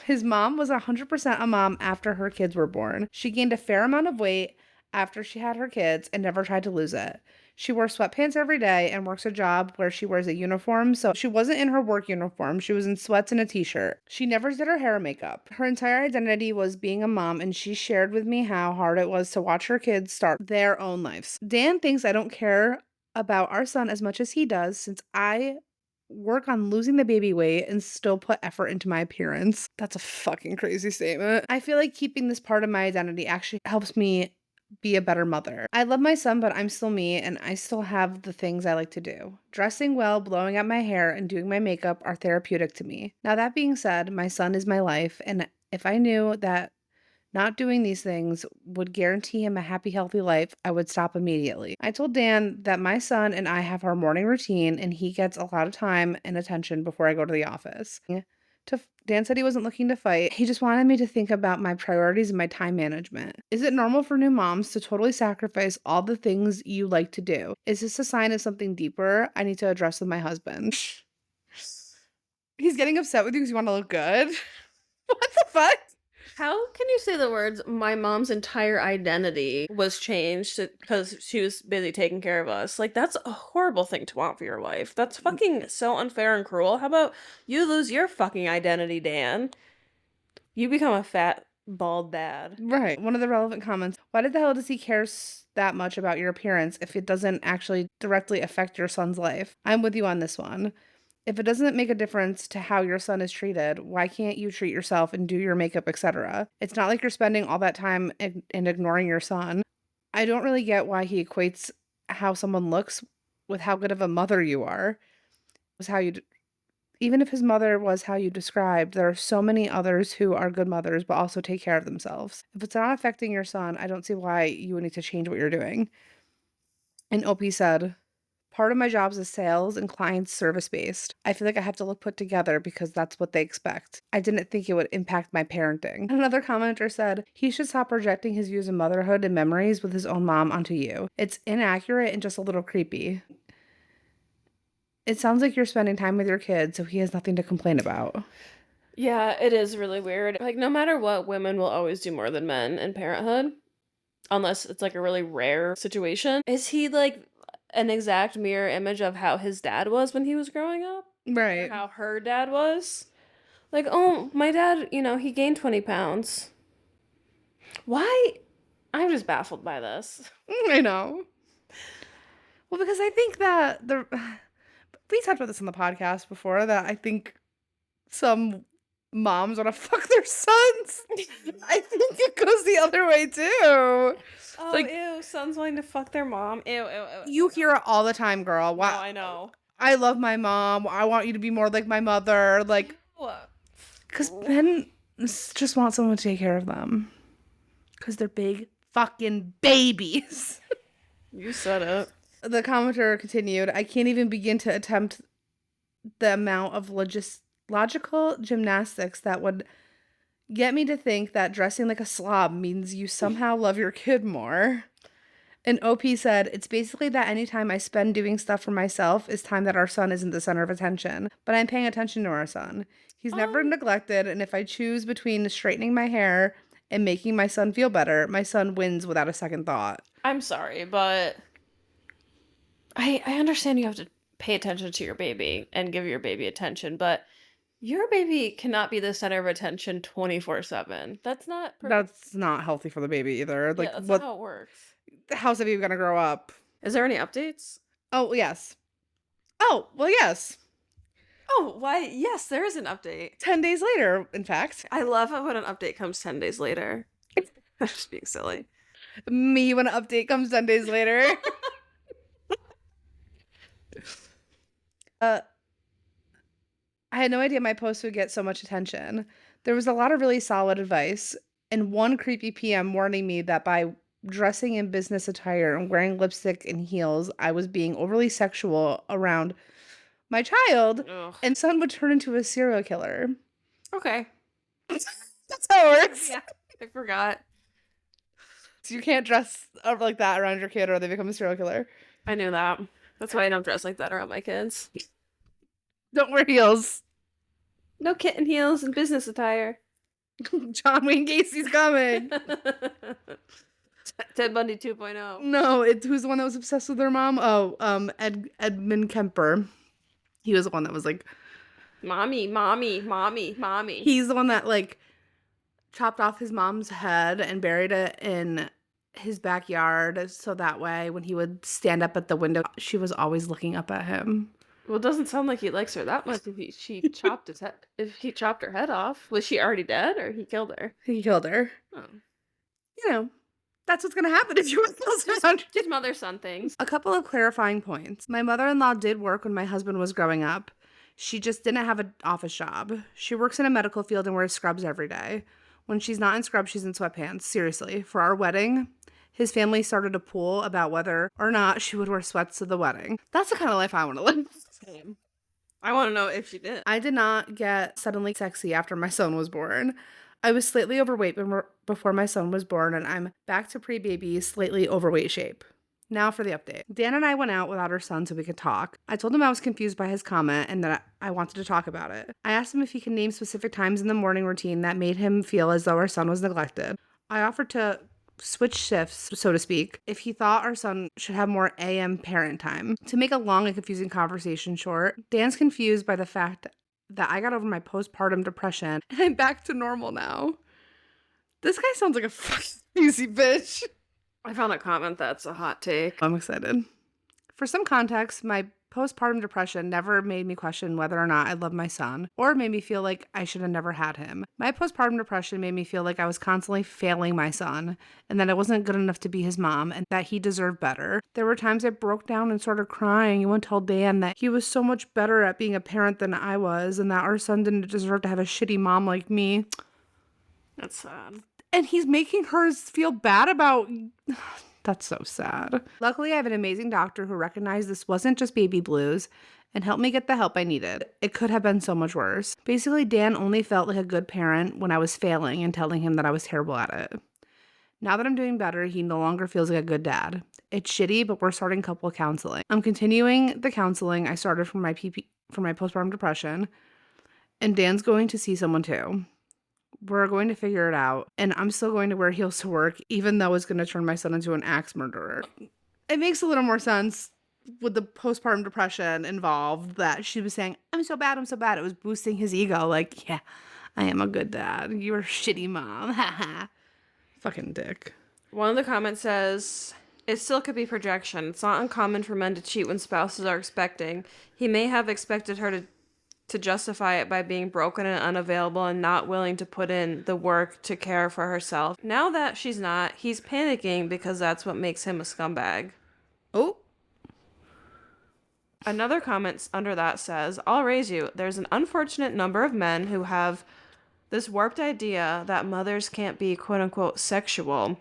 His mom was 100% a mom after her kids were born. She gained a fair amount of weight after she had her kids and never tried to lose it. She wore sweatpants every day and works a job where she wears a uniform, so she wasn't in her work uniform. She was in sweats and a t-shirt. She never did her hair or makeup. Her entire identity was being a mom, and she shared with me how hard it was to watch her kids start their own lives. Dan thinks I don't care about our son as much as he does, since I work on losing the baby weight and still put effort into my appearance. That's a fucking crazy statement. I feel like keeping this part of my identity actually helps me be a better mother. I love my son, but I'm still me and I still have the things I like to do. Dressing well, blowing out my hair, and doing my makeup are therapeutic to me. Now, that being said, my son is my life, and if I knew that not doing these things would guarantee him a happy, healthy life, I would stop immediately. I told Dan that my son and I have our morning routine and he gets a lot of time and attention before I go to the office. Dan said he wasn't looking to fight. He just wanted me to think about my priorities and my time management. Is it normal for new moms to totally sacrifice all the things you like to do? Is this a sign of something deeper I need to address with my husband? He's getting upset with you because you want to look good? What the fuck? How can you say the words, my mom's entire identity was changed because she was busy taking care of us? Like, that's a horrible thing to want for your wife. That's fucking so unfair and cruel. How about you lose your fucking identity, Dan? You become a fat, bald dad. Right. One of the relevant comments. Why the hell does he care that much about your appearance if it doesn't actually directly affect your son's life? I'm with you on this one. If it doesn't make a difference to how your son is treated, why can't you treat yourself and do your makeup, etc.? It's not like you're spending all that time and ignoring your son. I don't really get why he equates how someone looks with how good of a mother you are. Was how you Even if his mother was how you described, there are so many others who are good mothers but also take care of themselves. If it's not affecting your son, I don't see why you would need to change what you're doing. And OP said, part of my job is sales and client service based. I feel like I have to look put together because that's what they expect. I didn't think it would impact my parenting. Another commenter said, he should stop projecting his views of motherhood and memories with his own mom onto you. It's inaccurate and just a little creepy. It sounds like you're spending time with your kids, so he has nothing to complain about. Yeah, it is really weird. Like, no matter what, women will always do more than men in parenthood. Unless it's like a really rare situation. Is he like an exact mirror image of how his dad was when he was growing up? Or Right. how her dad was? Like, oh, my dad, he gained 20 pounds. Why? I'm just baffled by this. I know. Well, because I think that we talked about this on the podcast before, that I think some moms want to fuck their sons. I think it goes the other way too. Oh, Like, ew, sons wanting to fuck their mom. Ew, ew, ew. you hear it all the time, girl. No, Wow. I know. I love my mom. I want you to be more like my mother. Like, Ew. because men just want someone to take care of them. Because they're big fucking babies. You said it. The commenter continued, I can't even begin to attempt the amount of logical gymnastics that would get me to think that dressing like a slob means you somehow love your kid more. And OP said, it's basically that anytime I spend doing stuff for myself is time that our son isn't the center of attention. But I'm paying attention to our son. He's never neglected, and if I choose between straightening my hair and making my son feel better, my son wins without a second thought. I'm sorry, but I understand you have to pay attention to your baby and give your baby attention, but your baby cannot be the center of attention 24/7. That's not That's not healthy for the baby either. yeah, Like, that's not what? how it works. How's the baby gonna grow up? Is there any updates? Oh, yes. Oh, well, yes. Oh, why? Yes, there is an update. 10 days later, in fact. I love it when an update comes 10 days later. I'm just being silly. Me when an update comes 10 days later. I had no idea my post would get so much attention. There was a lot of really solid advice. and one creepy PM warning me that by dressing in business attire and wearing lipstick and heels, I was being overly sexual around my child, Ugh. and son would turn into a serial killer. Okay. That's how it works. Yeah, I forgot. So you can't dress up like that around your kid or they become a serial killer. I knew that. That's why I don't dress like that around my kids. Don't wear heels. No kitten heels and business attire. John Wayne Gacy's coming. Ted Bundy 2.0. No, who's the one that was obsessed with their mom? Oh, Edmund Kemper. He was the one that was like, Mommy, mommy, mommy, mommy. he's the one that like chopped off his mom's head and buried it in his backyard so that way when he would stand up at the window, she was always looking up at him. Well, it doesn't sound like he likes her that much if she chopped his head. If he chopped her head off. Was she already dead or he killed her? He killed her. Oh. You know, that's what's gonna happen if you Just mother-son things. A couple of clarifying points. My mother-in-law did work when my husband was growing up. She just didn't have an office job. She works in a medical field and wears scrubs every day. When she's not in scrubs, she's in sweatpants. Seriously, for our wedding, his family started a pool about whether or not she would wear sweats to the wedding. That's the kind of life I want to live. Same. I want to know if she did. I did not get suddenly sexy after my son was born. I was slightly overweight before my son was born, and I'm back to pre-baby, slightly overweight shape. Now for the update. Dan and I went out without our son so we could talk. I told him I was confused by his comment and that I wanted to talk about it. I asked him if he could name specific times in the morning routine that made him feel as though our son was neglected. I offered to switch shifts, so to speak, if he thought our son should have more AM parent time. To make a long and confusing conversation short, Dan's confused by the fact that I got over my postpartum depression and I'm back to normal now. This guy sounds like a fucking crazy bitch. I found a comment that's a hot take. I'm excited. For some context, my postpartum depression never made me question whether or not I love my son or made me feel like I should have never had him. My postpartum depression made me feel like I was constantly failing my son and that I wasn't good enough to be his mom and that he deserved better. There were times I broke down and started crying and went to tell Dan that he was so much better at being a parent than I was and that our son didn't deserve to have a shitty mom like me. That's sad. And he's making her feel bad about... That's so sad. Luckily, I have an amazing doctor who recognized this wasn't just baby blues and helped me get the help I needed. It could have been so much worse. Basically, Dan only felt like a good parent when I was failing and telling him that I was terrible at it. Now that I'm doing better, he no longer feels like a good dad. It's shitty, but we're starting couple counseling. I'm continuing the counseling I started for my postpartum depression, and Dan's going to see someone too. We're going to figure it out, and I'm still going to wear heels to work, even though it's going to turn my son into an axe murderer. It makes a little more sense with the postpartum depression involved that she was saying, I'm so bad, I'm so bad. It was boosting his ego, like, yeah, I am a good dad. You're a shitty mom. Haha. Fucking dick. One of the comments says, it still could be projection. It's not uncommon for men to cheat when spouses are expecting. He may have expected her to justify it by being broken and unavailable and not willing to put in the work to care for herself. Now that she's not, he's panicking because that's what makes him a scumbag. Oh. Another comment under that says, I'll raise you. There's an unfortunate number of men who have this warped idea that mothers can't be quote-unquote sexual,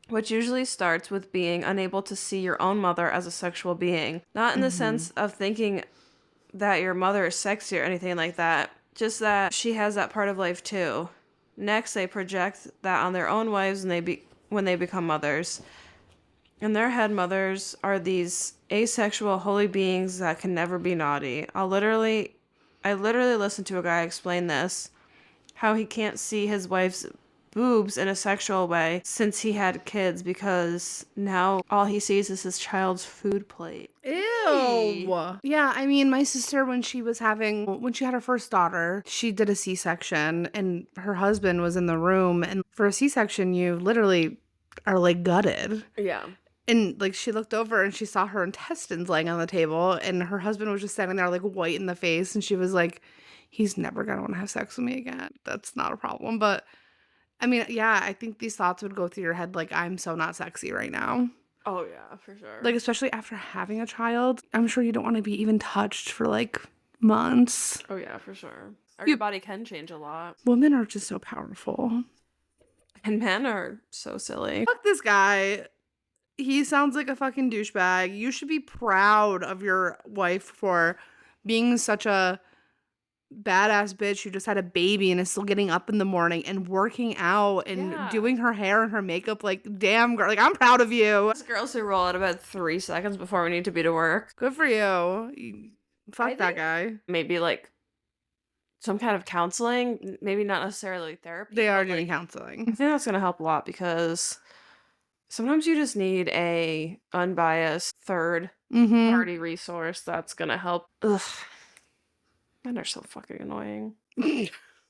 which usually starts with being unable to see your own mother as a sexual being. Not in the sense of thinking that your mother is sexy or anything like that, just that she has that part of life too. Next, they project that on their own wives when they become mothers. In their head, mothers are these asexual holy beings that can never be naughty. I literally listened to a guy explain this, how he can't see his wife's boobs in a sexual way since he had kids because now all he sees is his child's food plate. Ew. Yeah, I mean, my sister, when she had her first daughter, she did a C-section and her husband was in the room. And for a C-section, you literally are like gutted. Yeah. And like she looked over and she saw her intestines laying on the table and her husband was just standing there like white in the face. And she was like, he's never going to want to have sex with me again. That's not a problem. But I mean, yeah, I think these thoughts would go through your head like, I'm so not sexy right now. Oh, yeah, for sure. Like, especially after having a child, I'm sure you don't want to be even touched for like months. Oh, yeah, for sure. Your body can change a lot. Women are just so powerful. And men are so silly. Fuck this guy. He sounds like a fucking douchebag. You should be proud of your wife for being such a badass bitch who just had a baby and is still getting up in the morning and working out and Yeah. doing her hair and her makeup. Like, damn, girl. Like, I'm proud of you. Those girls who roll out of bed 3 seconds before we need to be to work. Good for you. Fuck I that think guy. maybe like some kind of counseling, maybe not necessarily therapy. They are but, doing like, I counseling. think that's gonna help a lot because sometimes you just need a unbiased third Mm-hmm. party resource that's gonna help. Ugh. Men are so fucking annoying.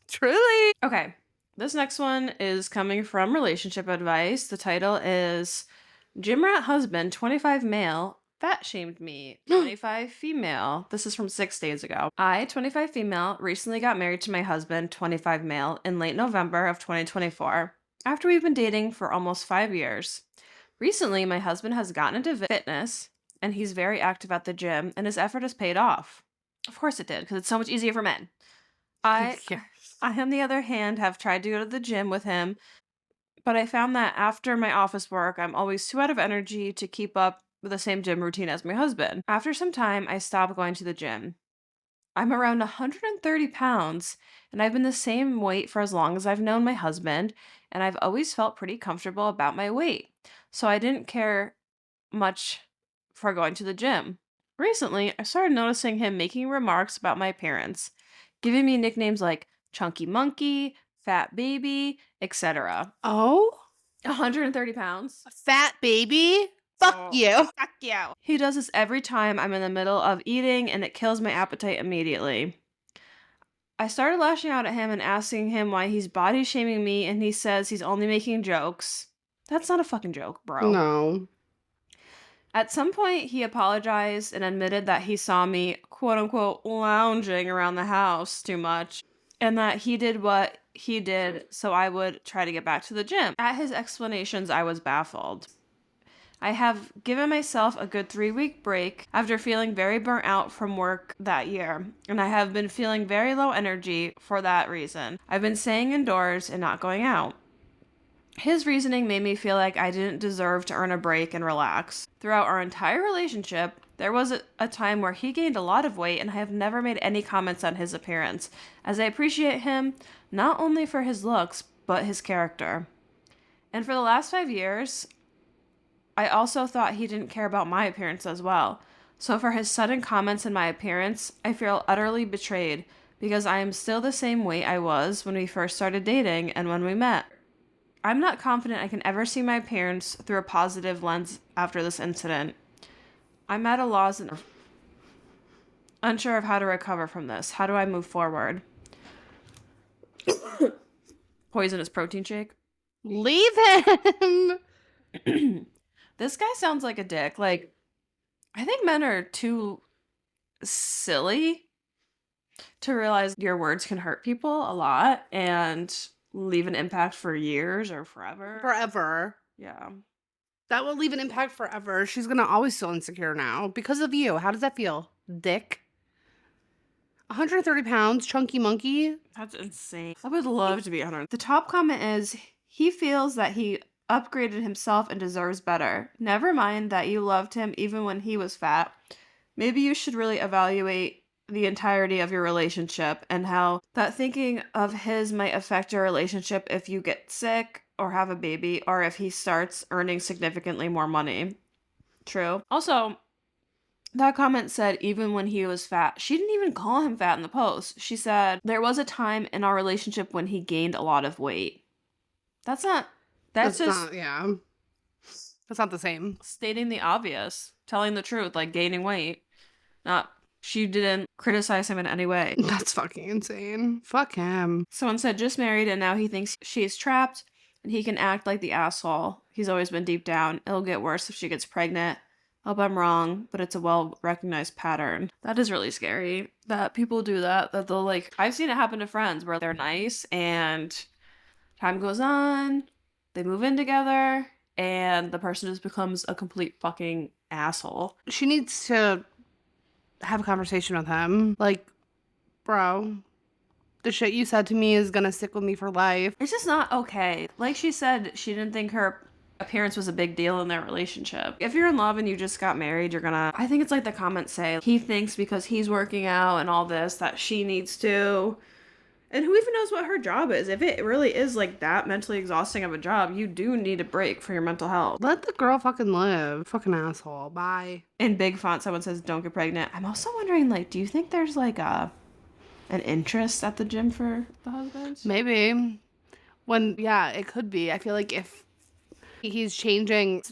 Truly. Okay. This next one is coming from Relationship Advice. The title is Gym Rat Husband, 25 male, fat shamed me, 25 female. This is from 6 days ago. I, 25 female, recently got married to my husband, 25 male, in late November of 2024, after we've been dating for almost 5 years. Recently, my husband has gotten into fitness, and he's very active at the gym, and his effort has paid off. Of course it did, because it's so much easier for men. Yes. I, on the other hand, have tried to go to the gym with him, but I found that after my office work, I'm always too out of energy to keep up with the same gym routine as my husband. After some time, I stopped going to the gym. I'm around 130 pounds, and I've been the same weight for as long as I've known my husband, and I've always felt pretty comfortable about my weight. So I didn't care much for going to the gym. Recently, I started noticing him making remarks about my appearance, giving me nicknames like Chunky Monkey, Fat Baby, etc. Oh? 130 pounds. A fat baby? Fuck Oh, you. fuck you. He does this every time I'm in the middle of eating, and it kills my appetite immediately. I started lashing out at him and asking him why he's body shaming me, and he says he's only making jokes. That's not a fucking joke, bro. No. At some point, he apologized and admitted that he saw me, quote unquote, lounging around the house too much, and that he did what he did so I would try to get back to the gym. At his explanations, I was baffled. I have given myself a good 3-week break after feeling very burnt out from work that year, and I have been feeling very low energy for that reason. I've been staying indoors and not going out. His reasoning made me feel like I didn't deserve to earn a break and relax. Throughout our entire relationship, there was a time where he gained a lot of weight, and I have never made any comments on his appearance, as I appreciate him not only for his looks, but his character. And for the last 5 years, I also thought he didn't care about my appearance as well. So for his sudden comments on my appearance, I feel utterly betrayed, because I am still the same weight I was when we first started dating and when we met. I'm not confident I can ever see my appearance through a positive lens after this incident. I'm at a loss and unsure of how to recover from this. How do I move forward? Poisonous protein shake. Leave him. This guy sounds like a dick. Like, I think men are too silly to realize your words can hurt people a lot and leave an impact for years or forever. Forever. Yeah. That will leave an impact forever. She's gonna always feel insecure now because of you. How does that feel, dick? 130 pounds, chunky monkey. That's insane. I would love to be 100. The top comment is, he feels that he upgraded himself and deserves better. Never mind that you loved him even when he was fat. Maybe you should really evaluate the entirety of your relationship and how that thinking of his might affect your relationship if you get sick or have a baby or if he starts earning significantly more money. True. Also, that comment said even when he was fat. She didn't even call him fat in the post. She said there was a time in our relationship when he gained a lot of weight. That's just not, yeah. That's not the same. stating the obvious, telling the truth, like gaining weight. She didn't criticize him in any way. That's fucking insane. Fuck him. Someone said just married and now he thinks she's trapped and he can act like the asshole he's always been deep down. It'll get worse if she gets pregnant. Hope I'm wrong, but it's a well-recognized pattern. That is really scary that people do that they'll like, I've seen it happen to friends where they're nice and time goes on, they move in together, and the person just becomes a complete fucking asshole. She needs to have a conversation with him. Like, bro, The shit you said to me is gonna stick with me for life. It's just not okay. Like she said, she didn't think her appearance was a big deal in their relationship. If you're in love and you just got married, you're gonna. I think it's like the comments say, he thinks because he's working out and all this that she needs to. And who even knows what her job is? If it really is like that mentally exhausting of a job, you do need a break for your mental health. Let the girl fucking live. Fucking asshole. Bye. In big font, someone says, "Don't get pregnant." I'm also wondering, like, do you think there's like an interest at the gym for the husbands? Maybe. Yeah, it could be. I feel like if he's changing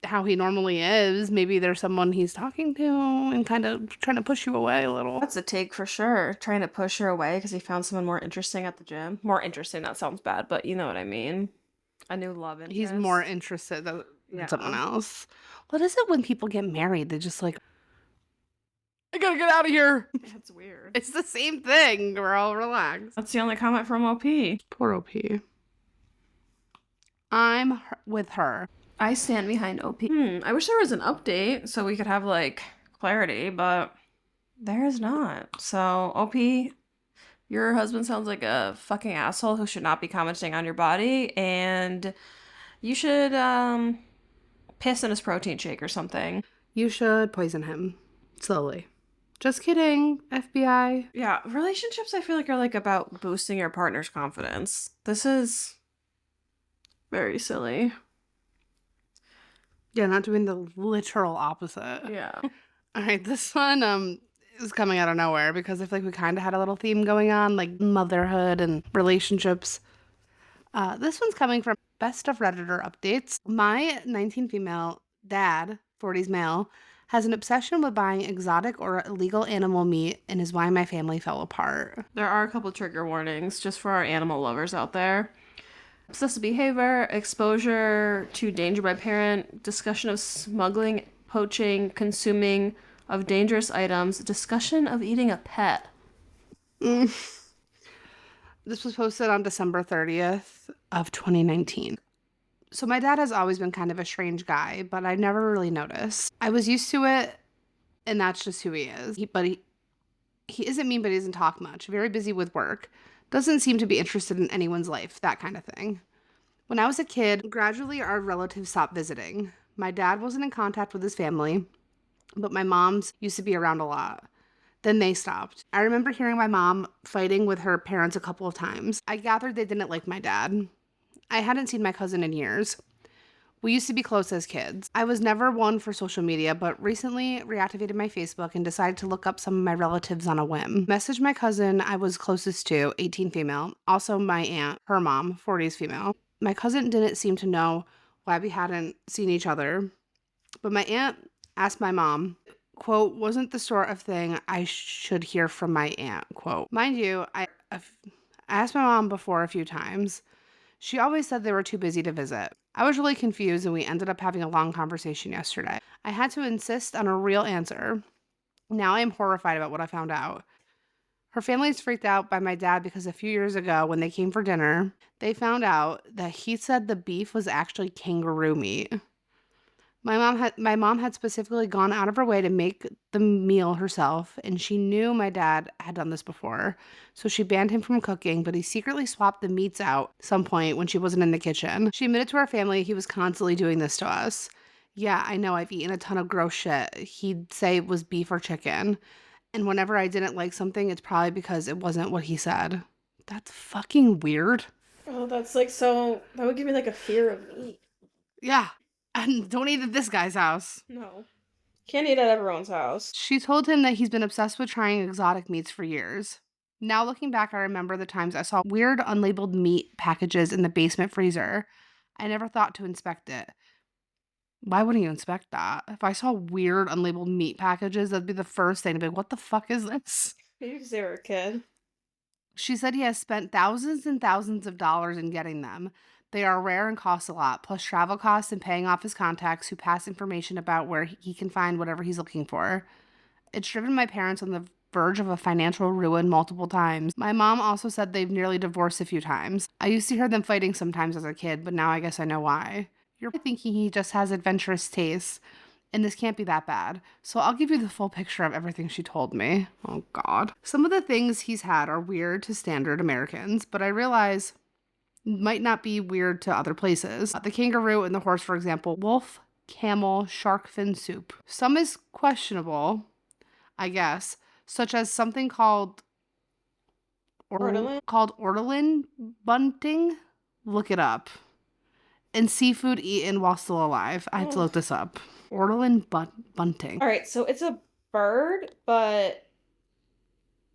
how he normally is, maybe there's someone he's talking to and kind of trying to push you away a little. That's a take for sure. Trying to push her away because he found someone more interesting at the gym. More interesting, that sounds bad, but you know what I mean. A new love interest. He's more interested than someone else. What is it when people get married? They just like, I gotta get out of here. That's weird. It's the same thing. We're all relaxed. That's the only comment from OP. Poor OP. I'm with her. I stand behind OP. I wish there was an update so we could have like clarity, but there is not. So OP, your husband sounds like a fucking asshole who should not be commenting on your body, and you should piss in his protein shake or something. You should poison him slowly. Just kidding, FBI. Yeah, relationships I feel like are like about boosting your partner's confidence. This is very silly. Yeah, not doing the literal opposite. Yeah. All right, this one is coming out of nowhere because I feel like we kind of had a little theme going on, like motherhood and relationships. This one's coming from Best of Redditor Updates. My 19 female dad, 40s male, has an obsession with buying exotic or illegal animal meat and is why my family fell apart. There are a couple trigger warnings just for our animal lovers out there. Obsessive behavior, exposure to danger by parent, discussion of smuggling, poaching, consuming of dangerous items, discussion of eating a pet. This was posted on December 30th of 2019. So my dad has always been kind of a strange guy, but I never really noticed. I was used to it, and that's just who he is. He isn't mean, but he doesn't talk much. Very busy with work. Doesn't seem to be interested in anyone's life, that kind of thing. When I was a kid, gradually our relatives stopped visiting. My dad wasn't in contact with his family, but my mom's used to be around a lot. Then they stopped. I remember hearing my mom fighting with her parents a couple of times. I gathered they didn't like my dad. I hadn't seen my cousin in years. We used to be close as kids. I was never one for social media, but recently reactivated my Facebook and decided to look up some of my relatives on a whim. Messaged my cousin I was closest to, 18 female, also my aunt, her mom, 40s female. My cousin didn't seem to know why we hadn't seen each other, but my aunt asked my mom, quote, wasn't the sort of thing I should hear from my aunt, quote. Mind you, I asked my mom before a few times. She always said they were too busy to visit. I was really confused and we ended up having a long conversation yesterday. I had to insist on a real answer. Now I am horrified about what I found out. Her family's freaked out by my dad because a few years ago when they came for dinner, they found out that he said the beef was actually kangaroo meat. My mom had specifically gone out of her way to make the meal herself, and she knew my dad had done this before, so she banned him from cooking, but he secretly swapped the meats out some point when she wasn't in the kitchen. She admitted to our family he was constantly doing this to us. Yeah, I know I've eaten a ton of gross shit. He'd say it was beef or chicken, and whenever I didn't like something, it's probably because it wasn't what he said. That's fucking weird. Oh, that's like so. That would give me like a fear of meat. Yeah. And don't eat at this guy's house. No. Can't eat at everyone's house. She told him that he's been obsessed with trying exotic meats for years. Now looking back, I remember the times I saw weird unlabeled meat packages in the basement freezer. I never thought to inspect it. Why wouldn't you inspect that? If I saw weird unlabeled meat packages, that'd be the first thing to be like, what the fuck is this? Maybe because they were a kid. She said he has spent thousands and thousands of dollars in getting them. They are rare and cost a lot, plus travel costs and paying off his contacts who pass information about where he can find whatever he's looking for. It's driven my parents on the verge of a financial ruin multiple times. My mom also said they've nearly divorced a few times. I used to hear them fighting sometimes as a kid, but now I guess I know why. You're thinking he just has adventurous tastes. and this can't be that bad. So I'll give you the full picture of everything she told me. Oh, God. Some of the things he's had are weird to standard Americans, but I realize might not be weird to other places. The kangaroo and the horse, for example, wolf, camel, shark fin soup. Some is questionable, I guess, such as something Ortolan? called ortolan bunting. Look it up. And seafood eaten while still alive. I had to Oh. look this up. Ortolan bunting. All right, so it's a bird, but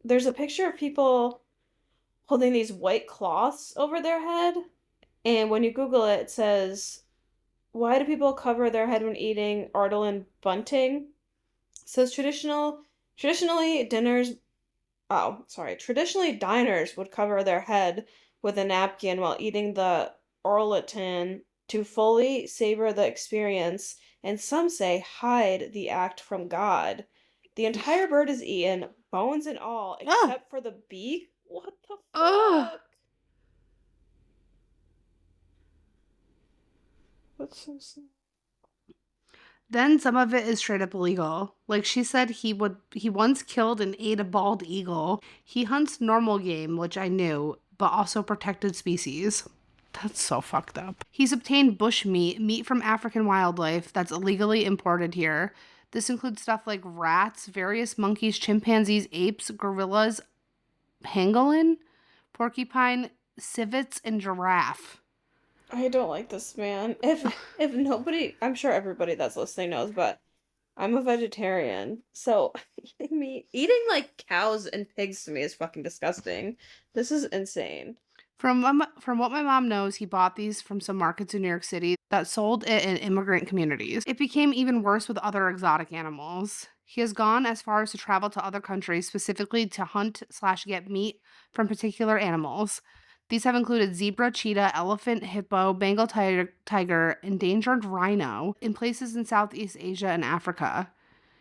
there's a picture of people holding these white cloths over their head. And when you Google it, it says, why do people cover their head when eating ortolan bunting? It says traditionally traditionally diners would cover their head with a napkin while eating the orletan to fully savor the experience, and some say hide the act from God. The entire bird is eaten, bones and all, Ah, except for the beak. What the ugh. fuck? That's so sad. Then some of it is straight up illegal. Like she said he once killed and ate a bald eagle. He hunts normal game, which I knew, but also protected species. That's so fucked up. He's obtained bush meat from African wildlife that's illegally imported here. This includes stuff like rats, various monkeys, chimpanzees, apes, gorillas, pangolin, porcupine, civets, and giraffe. I don't like this man. If nobody, I'm sure everybody that's listening knows, but I'm a vegetarian, so eating like cows and pigs to me is fucking disgusting. This is insane. From what my mom knows, he bought these from some markets in New York City that sold it in immigrant communities. It became even worse with other exotic animals. He has gone as far as to travel to other countries specifically to hunt/get meat from particular animals. These have included zebra, cheetah, elephant, hippo, Bengal tiger, endangered rhino in places in Southeast Asia and Africa.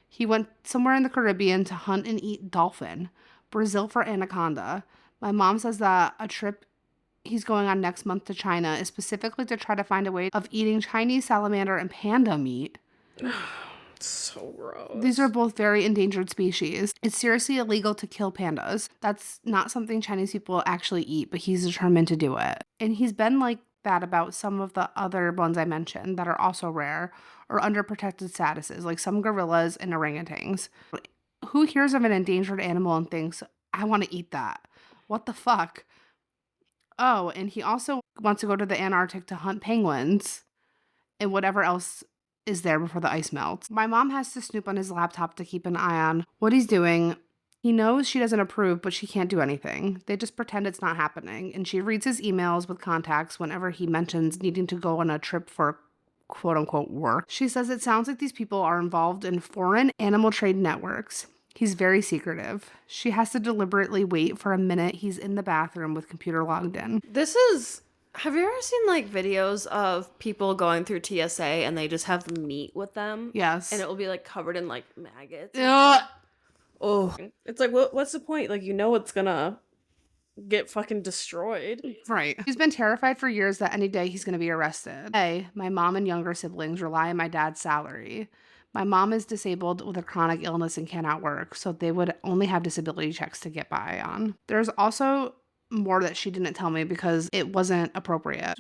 He went somewhere in the Caribbean to hunt and eat dolphin, Brazil for anaconda. My mom says that a trip he's going on next month to China is specifically to try to find a way of eating Chinese salamander and panda meat. So These are gross. both very endangered species. It's seriously illegal to kill pandas. That's not something Chinese people actually eat, but he's determined to do it. And he's been like that about some of the other ones I mentioned that are also rare or under protected statuses, like some gorillas and orangutans. Who hears of an endangered animal and thinks, I want to eat that? What the fuck? Oh, and he also wants to go to the Antarctic to hunt penguins and whatever else is there before the ice melts. My mom has to snoop on his laptop to keep an eye on what he's doing. He knows she doesn't approve, but she can't do anything. They just pretend it's not happening, and she reads his emails with contacts whenever he mentions needing to go on a trip for quote unquote work. She says it sounds like these people are involved in foreign animal trade networks. He's very secretive. She has to deliberately wait for a minute he's in the bathroom with computer logged in. Have you ever seen like videos of people going through TSA and they just have the meat with them? And Yes. it will be like covered in like maggots. Ugh. Oh, it's like what's the point? Like it's gonna get fucking destroyed. Right. He's been terrified for years that any day he's going to be arrested. Hey, my mom and younger siblings rely on my dad's salary. My mom is disabled with a chronic illness and cannot work, so they would only have disability checks to get by on. There's also more that she didn't tell me because it wasn't appropriate.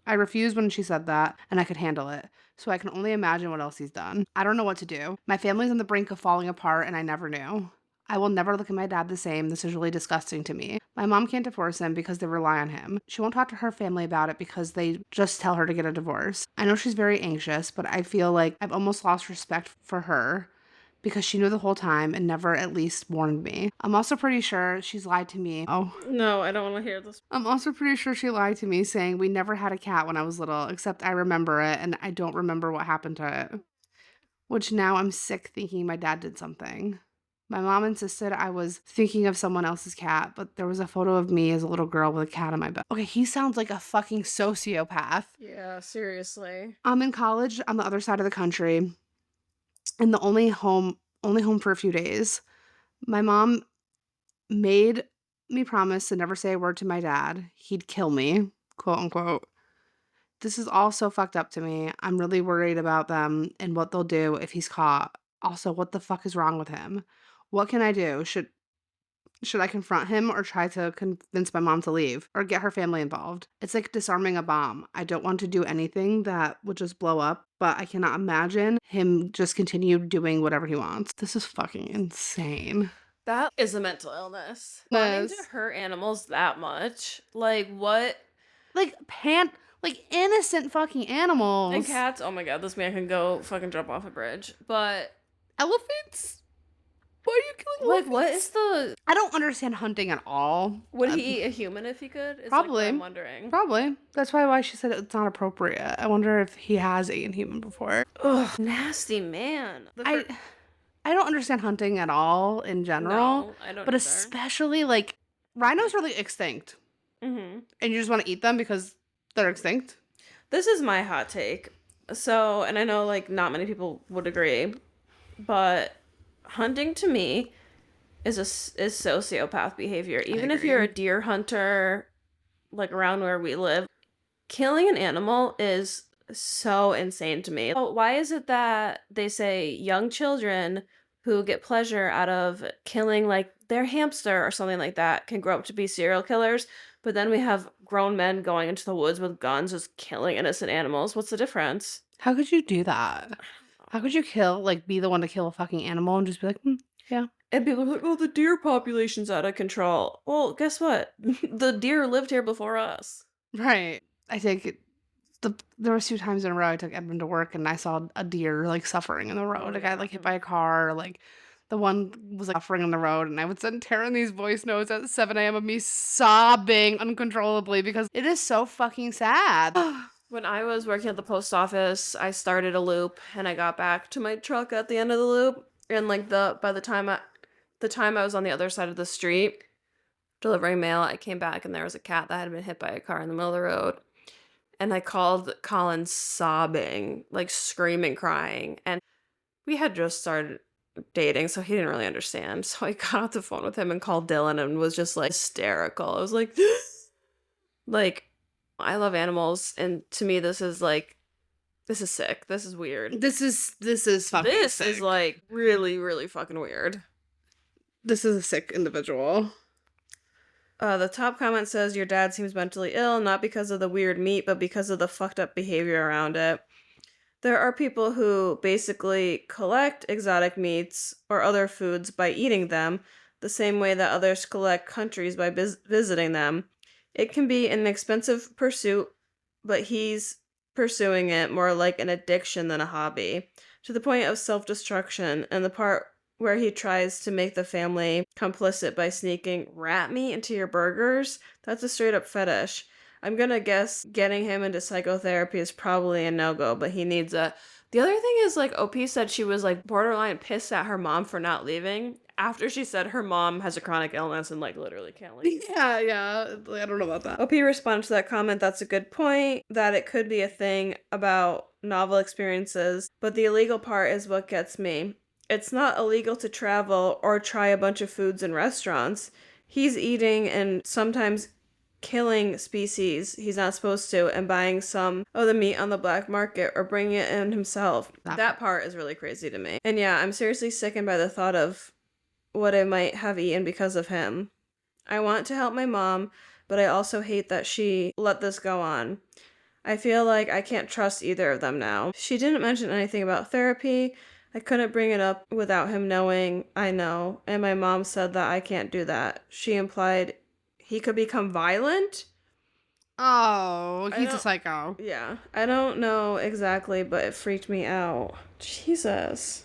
I refused when she said that, and I could handle it. So I can only imagine what else he's done. I don't know what to do. My family's on the brink of falling apart, and I never knew. I will never look at my dad the same. This is really disgusting to me. My mom can't divorce him because they rely on him. She won't talk to her family about it because they just tell her to get a divorce. I know she's very anxious, but I feel like I've almost lost respect for her because she knew the whole time and never at least warned me. I'm also pretty sure she's lied to me. Oh. No, I don't want to hear this. I'm also pretty sure she lied to me saying we never had a cat when I was little, except I remember it and I don't remember what happened to it. Which now I'm sick thinking my dad did something. My mom insisted I was thinking of someone else's cat, but there was a photo of me as a little girl with a cat on my bed. Okay, he sounds like a fucking sociopath. Yeah, seriously. I'm in college on the other side of the country, and the only home for a few days. My mom made me promise to never say a word to my dad. He'd kill me, quote unquote. This is all so fucked up to me. I'm really worried about them and what they'll do if he's caught. Also, what the fuck is wrong with him? What can I do? Should I confront him or try to convince my mom to leave or get her family involved? It's like disarming a bomb. I don't want to do anything that would just blow up, but I cannot imagine him just continue doing whatever he wants. This is fucking insane. That is a mental illness. Wanting to Yes. hurt animals that much. Like, what? Like like innocent fucking And animals. cats, oh my god, this man can go fucking jump off a bridge. But, Elephants? Why are you killing like, what elephants? is the. I don't understand hunting at all. Would he eat a human if he could? Is like what Probably. I'm wondering. Probably. That's probably why she said it's not appropriate. I wonder if he has eaten human before. Ugh, nasty man. I don't understand hunting at all in general, No, I don't but either. especially like rhinos are like extinct, Mm-hmm. and you just want to eat them because they're extinct. This is my hot take. So, and I know like not many people would agree, but hunting to me is sociopath behavior. Even if you're a agree. deer hunter, like around where we live, killing an animal is so insane to me. Why is it that they say young children who get pleasure out of killing like their hamster or something like that can grow up to be serial killers, but then we have grown men going into the woods with guns just killing innocent animals? What's the difference? How could you do that? How could you be the one to kill a fucking animal and just be like, yeah. And people are like, oh, the deer population's out of control. Well, guess what? The deer lived here before us. Right. I take it. There was 2 times in a row I took Edmund to work and I saw a deer like suffering in the road. Oh, A guy yeah. like hit by a car. Like the one was like suffering on the road, and I would send Taryn these voice notes at 7 a.m. of me sobbing uncontrollably because it is so fucking sad. When I was working at the post office, I started a loop and I got back to my truck at the end of the loop. And like by the time I was on the other side of the street delivering mail, I came back and there was a cat that had been hit by a car in the middle of the road. And I called Colin sobbing, like screaming, crying. And we had just started dating, so he didn't really understand. So I got off the phone with him and called Dylan and was just like hysterical. I was like, like, I love animals. And to me, this is like, this is sick. This is weird. This is fucking This sick. is like really, really fucking weird. This is a sick individual. The top comment says, your dad seems mentally ill, not because of the weird meat, but because of the fucked up behavior around it. There are people who basically collect exotic meats or other foods by eating them, the same way that others collect countries by visiting them. It can be an expensive pursuit, but he's pursuing it more like an addiction than a hobby, to the point of self-destruction, and the part where he tries to make the family complicit by sneaking rat meat into your burgers, that's a straight up fetish. I'm gonna guess getting him into psychotherapy is probably a no-go, but he needs a. The other thing is, like, OP said she was, like, borderline pissed at her mom for not leaving after she said her mom has a chronic illness and, like, literally can't leave. Yeah. I don't know about that. OP responded to that comment, that's a good point, that it could be a thing about novel experiences, but the illegal part is what gets me. It's not illegal to travel or try a bunch of foods in restaurants. He's eating and sometimes killing species he's not supposed to and buying some of the meat on the black market or bringing it in himself. That part is really crazy to me. And yeah, I'm seriously sickened by the thought of what I might have eaten because of him. I want to help my mom, but I also hate that she let this go on. I feel like I can't trust either of them now. She didn't mention anything about therapy. I couldn't bring it up without him knowing I know, and my mom said that I can't do that. She implied he could become violent? Oh, he's a psycho. Yeah. I don't know exactly, but it freaked me out. Jesus.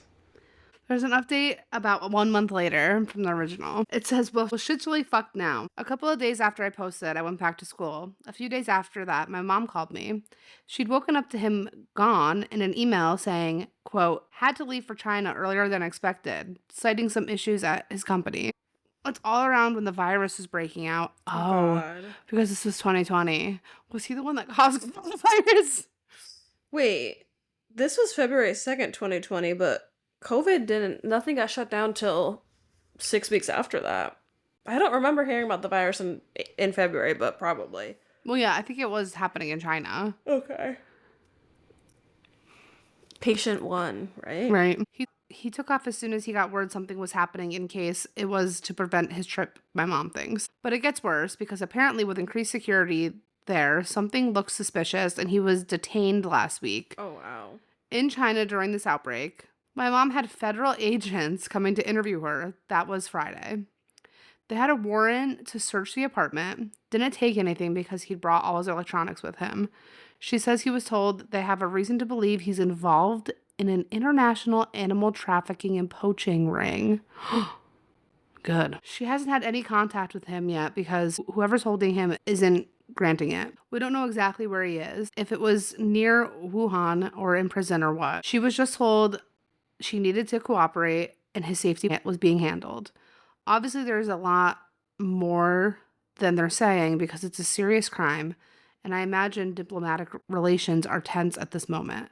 There's an update about 1 month later from the original. It says, well, shit's really fucked now. A couple of days after I posted, I went back to school. A few days after that, my mom called me. She'd woken up to him gone in an email saying, quote, had to leave for China earlier than expected, citing some issues at his company. It's all around when the virus was breaking out. Oh, God. because this was 2020. Was he the one that caused the virus? Wait, this was February 2nd, 2020, but nothing got shut down till 6 weeks after that. I don't remember hearing about the virus in February, but probably. Well, yeah, I think it was happening in China. Okay. Patient one, right? Right. He took off as soon as he got word something was happening in case it was to prevent his trip, my mom thinks. But it gets worse because apparently with increased security there, something looks suspicious and he was detained last week. Oh, wow. In China during this outbreak, my mom had federal agents coming to interview her. That was Friday. They had a warrant to search the apartment. Didn't take anything because he'd brought all his electronics with him. She says he was told they have a reason to believe he's involved in an international animal trafficking and poaching ring. Good. She hasn't had any contact with him yet because whoever's holding him isn't granting it. We don't know exactly where he is, if it was near Wuhan or in prison or what. She was just told she needed to cooperate and his safety was being handled. Obviously, there's a lot more than they're saying because it's a serious crime, and I imagine diplomatic relations are tense at this moment.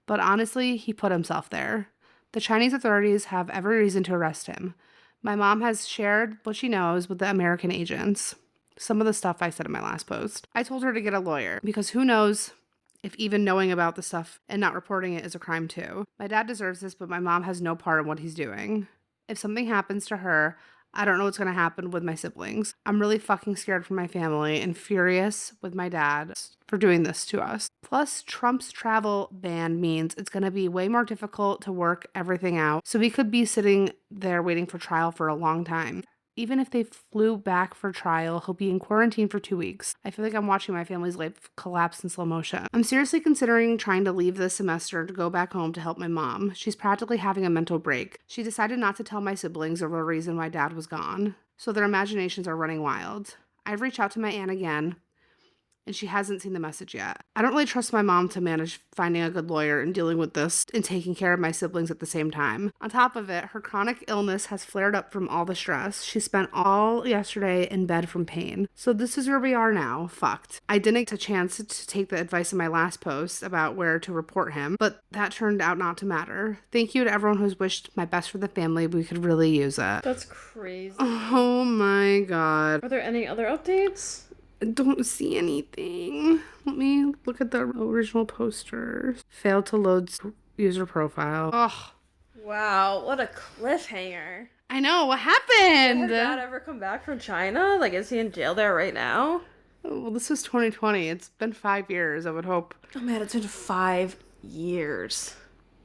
But honestly, he put himself there. The Chinese authorities have every reason to arrest him. My mom has shared what she knows with the American agents. Some of the stuff I said in my last post. I told her to get a lawyer because who knows if even knowing about the stuff and not reporting it is a crime too. My dad deserves this, but my mom has no part in what he's doing. If something happens to her, I don't know what's going to happen with my siblings. I'm really fucking scared for my family and furious with my dad for doing this to us. Plus, Trump's travel ban means it's going to be way more difficult to work everything out. So we could be sitting there waiting for trial for a long time. Even if they flew back for trial, he'll be in quarantine for 2 weeks. I feel like I'm watching my family's life collapse in slow motion. I'm seriously considering trying to leave this semester to go back home to help my mom. She's practically having a mental break. She decided not to tell my siblings the real reason why dad was gone, so their imaginations are running wild. I've reached out to my aunt again, and she hasn't seen the message yet. I don't really trust my mom to manage finding a good lawyer and dealing with this and taking care of my siblings at the same time. On top of it, her chronic illness has flared up from all the stress. She spent all yesterday in bed from pain. So this is where we are now, fucked. I didn't get a chance to take the advice in my last post about where to report him, but that turned out not to matter. Thank you to everyone who's wished my best for the family. We could really use it. That's crazy. Oh my god. Are there any other updates? I don't see anything. Let me look at the original posters. Failed to load user profile. Ugh. Wow, what a cliffhanger. I know, what happened? Did dad ever come back from China? Like, is he in jail there right now? Oh, well, this is 2020. It's been 5 years, I would hope. Oh man, it's been 5 years.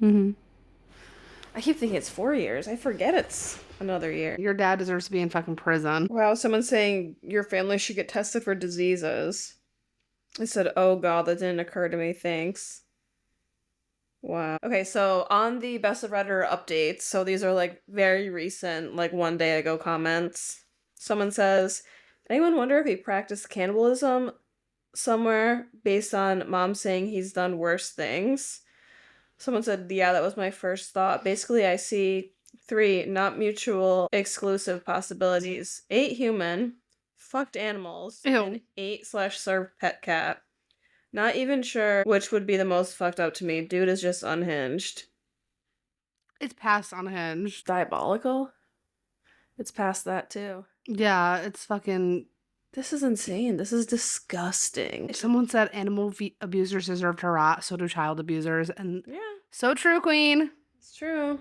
Mm-hmm. I keep thinking it's 4 years. I forget it's another year. Your dad deserves to be in fucking prison. Wow, someone's saying your family should get tested for diseases. I said, oh god, that didn't occur to me, thanks. Wow. Okay, so on the Best of Redditor updates, so these are like very recent, like 1 day ago comments. Someone says, anyone wonder if he practiced cannibalism somewhere based on mom saying he's done worse things? Someone said, yeah, that was my first thought. Basically, I see 3 not mutual exclusive possibilities. 8 human, fucked animals, Ew. and 8/served pet cat. Not even sure which would be the most fucked up to me. Dude is just unhinged. It's past unhinged. Diabolical? It's past that too. Yeah, it's fucking... This is insane. This is disgusting. Someone said animal abusers deserve to rot, so do child abusers. And Yeah, so true, queen. it's true.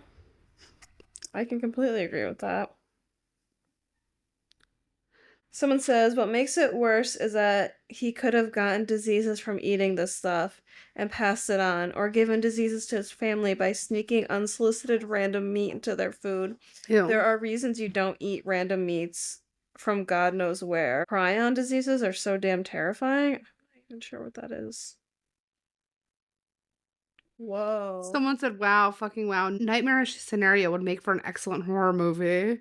I can completely agree with that. Someone says, what makes it worse is that he could have gotten diseases from eating this stuff and passed it on, or given diseases to his family by sneaking unsolicited random meat into their food. Ew. There are reasons you don't eat random meats from God knows where. Prion diseases are so damn terrifying. I'm not even sure what that is. Whoa. Someone said, wow, fucking wow. Nightmarish scenario would make for an excellent horror movie.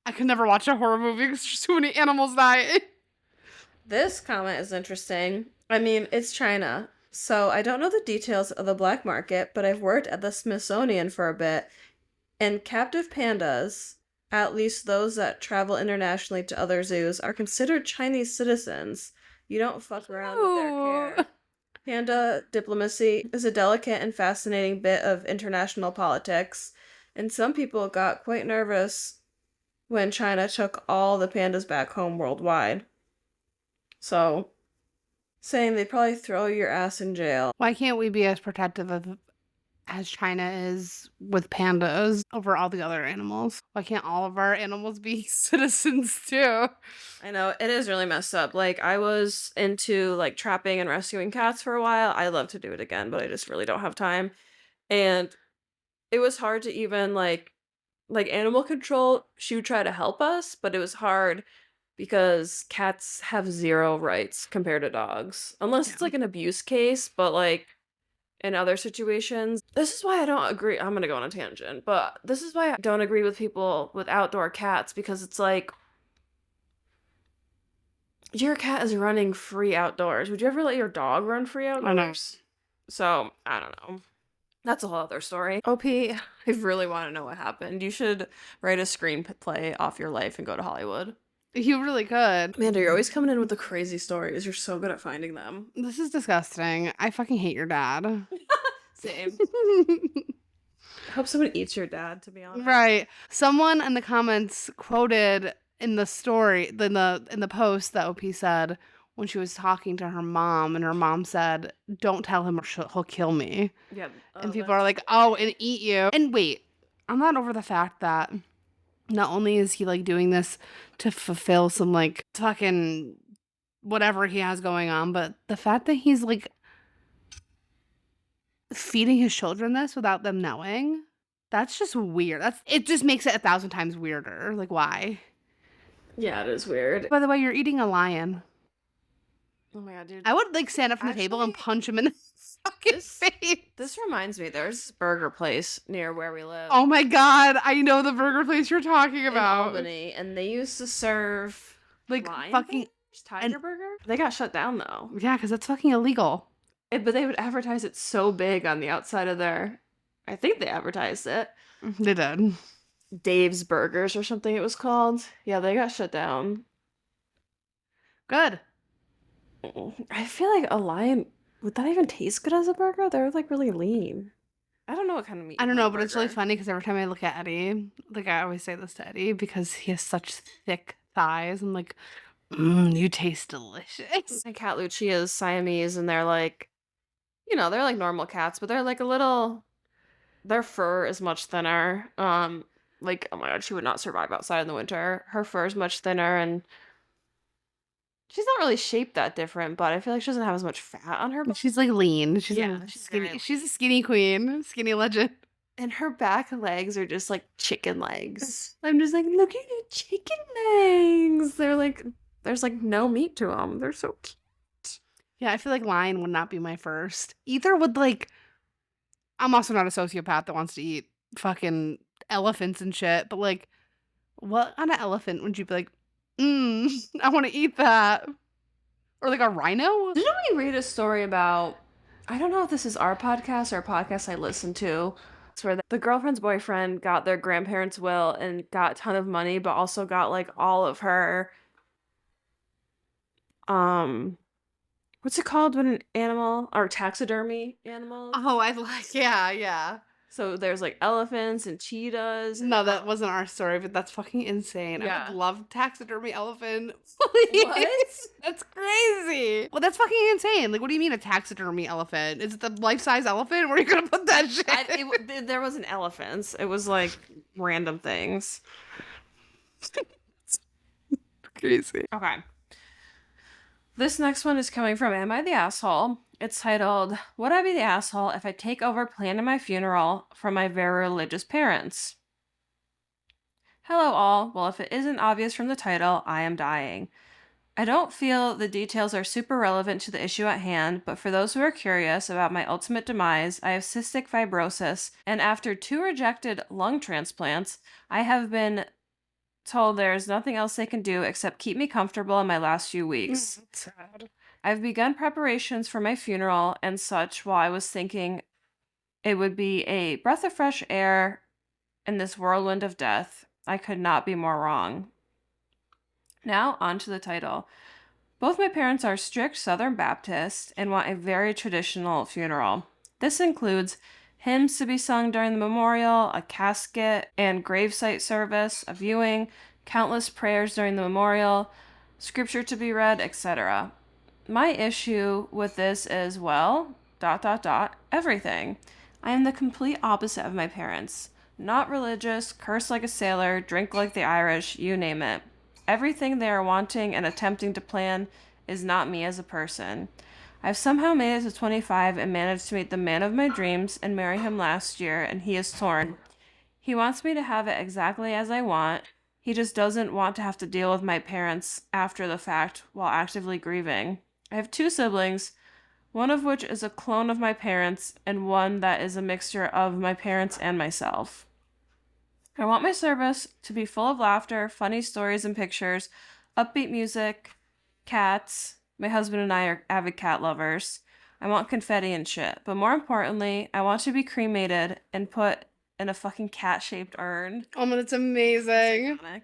I could never watch a horror movie because there's too many animals die. This comment is interesting. I mean, it's China, so I don't know the details of the black market, but I've worked at the Smithsonian for a bit, and captive pandas, at least those that travel internationally to other zoos, are considered Chinese citizens. You don't fuck around with their care. Panda diplomacy is a delicate and fascinating bit of international politics, and some people got quite nervous when China took all the pandas back home worldwide. So, saying they'd probably throw your ass in jail. Why can't we be as protective of as China is with pandas over all the other animals? Why can't all of our animals be citizens too? I know, it is really messed up. Like, I was into, like, trapping and rescuing cats for a while. I love to do it again, but I just really don't have time. And it was hard to even, like, animal control, she would try to help us, but it was hard because cats have 0 rights compared to dogs. Unless Yeah. it's, like, an abuse case, but, like, in other situations this is why I don't agree. I'm gonna go on a tangent, but this is why I don't agree with people with outdoor cats because it's like your cat is running free outdoors. Would you ever let your dog run free I know. outdoors? So, I don't know. That's a whole other story. OP, I really want to know what happened. You should write a screenplay off your life and go to Hollywood. You really could. Amanda, you're always coming in with the crazy stories. You're so good at finding them. This is disgusting. I fucking hate your dad. Same. I hope someone eats your dad, to be honest. Right. Someone in the comments quoted in the story, in the post that OP said when she was talking to her mom, and her mom said, "Don't tell him or he'll kill me." Yeah. And people are like, "Oh, and eat you." And wait, I'm not over the fact that not only is he like doing this to fulfill some like fucking whatever he has going on, but the fact that he's like feeding his children this without them knowing, that's just weird. It just makes it 1,000 times weirder. Like, why? Yeah, it is weird. By the way, you're eating a lion. Oh my god, dude. I would like stand up from the table and punch him in the fucking face. This reminds me, there's this burger place near where we live. Oh my god, I know the burger place you're talking in about. Albany, and they used to serve Like lion fucking burgers, tiger burger. They got shut down though. yeah, because that's fucking illegal. But they would advertise it so big on the outside of their. I think they advertised it. They did. Dave's Burgers or something it was called. Yeah, they got shut down. Good. I feel like a lion would that even taste good as a burger? They're like really lean. I don't know what kind of meat. I don't you know, put but in a it's really burger. funny because every time I look at Eddie, like I always say this to Eddie because he has such thick thighs. I'm like, you taste delicious. My cat Lucia is Siamese, and they're like, they're like normal cats, but they're like a little. Their fur is much thinner. Like, oh my god, she would not survive outside in the winter. Her fur is much thinner, and she's not really shaped that different, but I feel like she doesn't have as much fat on her. She's like lean. She's Yeah, a she's skinny. very She's a skinny queen, skinny legend. And her back legs are just like chicken legs. I'm just like, look at your chicken legs. They're like, there's like no meat to them. They're so cute. Yeah, I feel like lion would not be my first. Either would like. I'm also not a sociopath that wants to eat fucking elephants and shit, but like, what on an elephant would you be like? I want to eat that. Or like a rhino? Didn't we read a story about? I don't know if this is our podcast or a podcast I listened to. It's where the girlfriend's boyfriend got their grandparents' will and got a ton of money, but also got like all of her what's it called when an animal or taxidermy animals? Oh, I like, yeah. So there's like elephants and cheetahs. No, that wasn't our story, but that's fucking insane. I Yeah. would love taxidermy elephant. What? That's crazy. Well, that's fucking insane. Like, what do you mean a taxidermy elephant? Is it the life-size elephant? Where are you gonna put that shit? There wasn't elephants. It was like random things. Crazy. Okay. This next one is coming from Am I the Asshole? It's titled, Would I be the asshole if I take over planning my funeral from my very religious parents? Hello all. Well, if it isn't obvious from the title, I am dying. I don't feel the details are super relevant to the issue at hand, but for those who are curious about my ultimate demise, I have cystic fibrosis, and after 2 rejected lung transplants, I have been told there is nothing else they can do except keep me comfortable in my last few weeks. Sad. I've begun preparations for my funeral and such while I was thinking it would be a breath of fresh air in this whirlwind of death. I could not be more wrong. Now, on to the title. Both my parents are strict Southern Baptists and want a very traditional funeral. This includes hymns to be sung during the memorial, a casket and gravesite service, a viewing, countless prayers during the memorial, scripture to be read, etc. My issue with this is, well, everything. I am the complete opposite of my parents. Not religious, curse like a sailor, drink like the Irish, you name it. Everything they are wanting and attempting to plan is not me as a person. I've somehow made it to 25 and managed to meet the man of my dreams and marry him last year, and he is torn. He wants me to have it exactly as I want. He just doesn't want to have to deal with my parents after the fact while actively grieving. I have two siblings, one of which is a clone of my parents, and one that is a mixture of my parents and myself. I want my service to be full of laughter, funny stories and pictures, upbeat music, cats. My husband and I are avid cat lovers. I want confetti and shit. But more importantly, I want to be cremated and put in a fucking cat shaped urn. Oh, man, it's amazing. Iconic.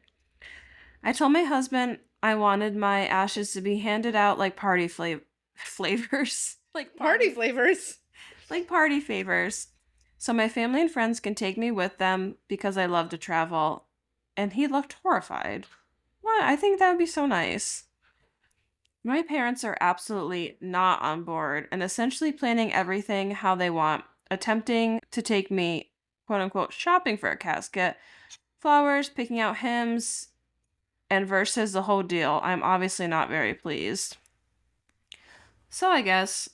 I told my husband I wanted my ashes to be handed out like flavors. Like Party flavors. like party favors. So my family and friends can take me with them because I love to travel. And he looked horrified. What? I think that would be so nice. My parents are absolutely not on board and essentially planning everything how they want, attempting to take me, quote unquote, shopping for a casket, flowers, picking out hymns, and verses, the whole deal. I'm obviously not very pleased. So I guess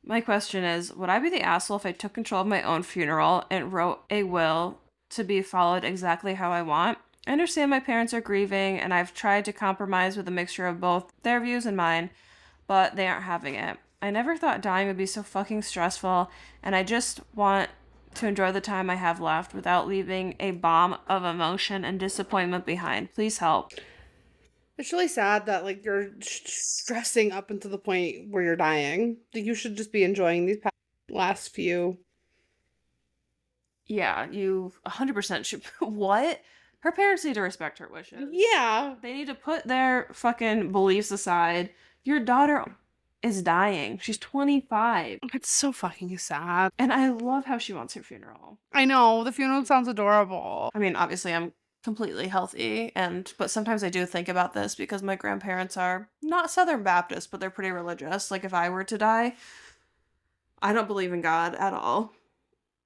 my question is, would I be the asshole if I took control of my own funeral and wrote a will to be followed exactly how I want? I understand my parents are grieving, and I've tried to compromise with a mixture of both their views and mine, but they aren't having it. I never thought dying would be so fucking stressful, and I just want to enjoy the time I have left without leaving a bomb of emotion and disappointment behind. Please help. It's really sad that like you're stressing up until the point where you're dying. Like you should just be enjoying these last few. Yeah, you 100% should. What? Her parents need to respect her wishes. Yeah. They need to put their fucking beliefs aside. Your daughter is dying. She's 25. It's so fucking sad. And I love how she wants her funeral. I know, the funeral sounds adorable. I mean, obviously, I'm completely healthy, but sometimes I do think about this because my grandparents are not Southern Baptist, but they're pretty religious. Like, if I were to die, I don't believe in God at all.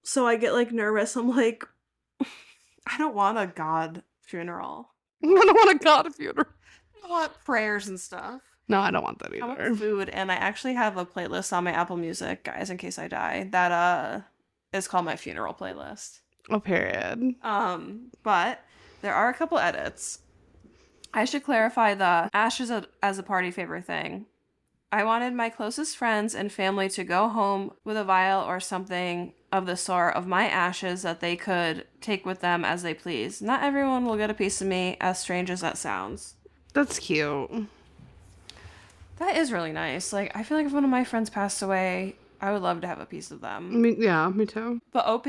So I get like nervous. I'm like, I don't want a God funeral. I don't want a god funeral. I want prayers and stuff. No, I don't want that I want either. food, and I actually have a playlist on my Apple Music, guys, in case I die, that is called my funeral playlist. Oh, period. But there are a couple edits. I should clarify the ashes as a party favor thing. I wanted my closest friends and family to go home with a vial or something of the sort of my ashes that they could take with them as they please. Not everyone will get a piece of me, as strange as that sounds. That's cute. That is really nice. Like, I feel like if one of my friends passed away, I would love to have a piece of I them. mean, yeah, me too. But OP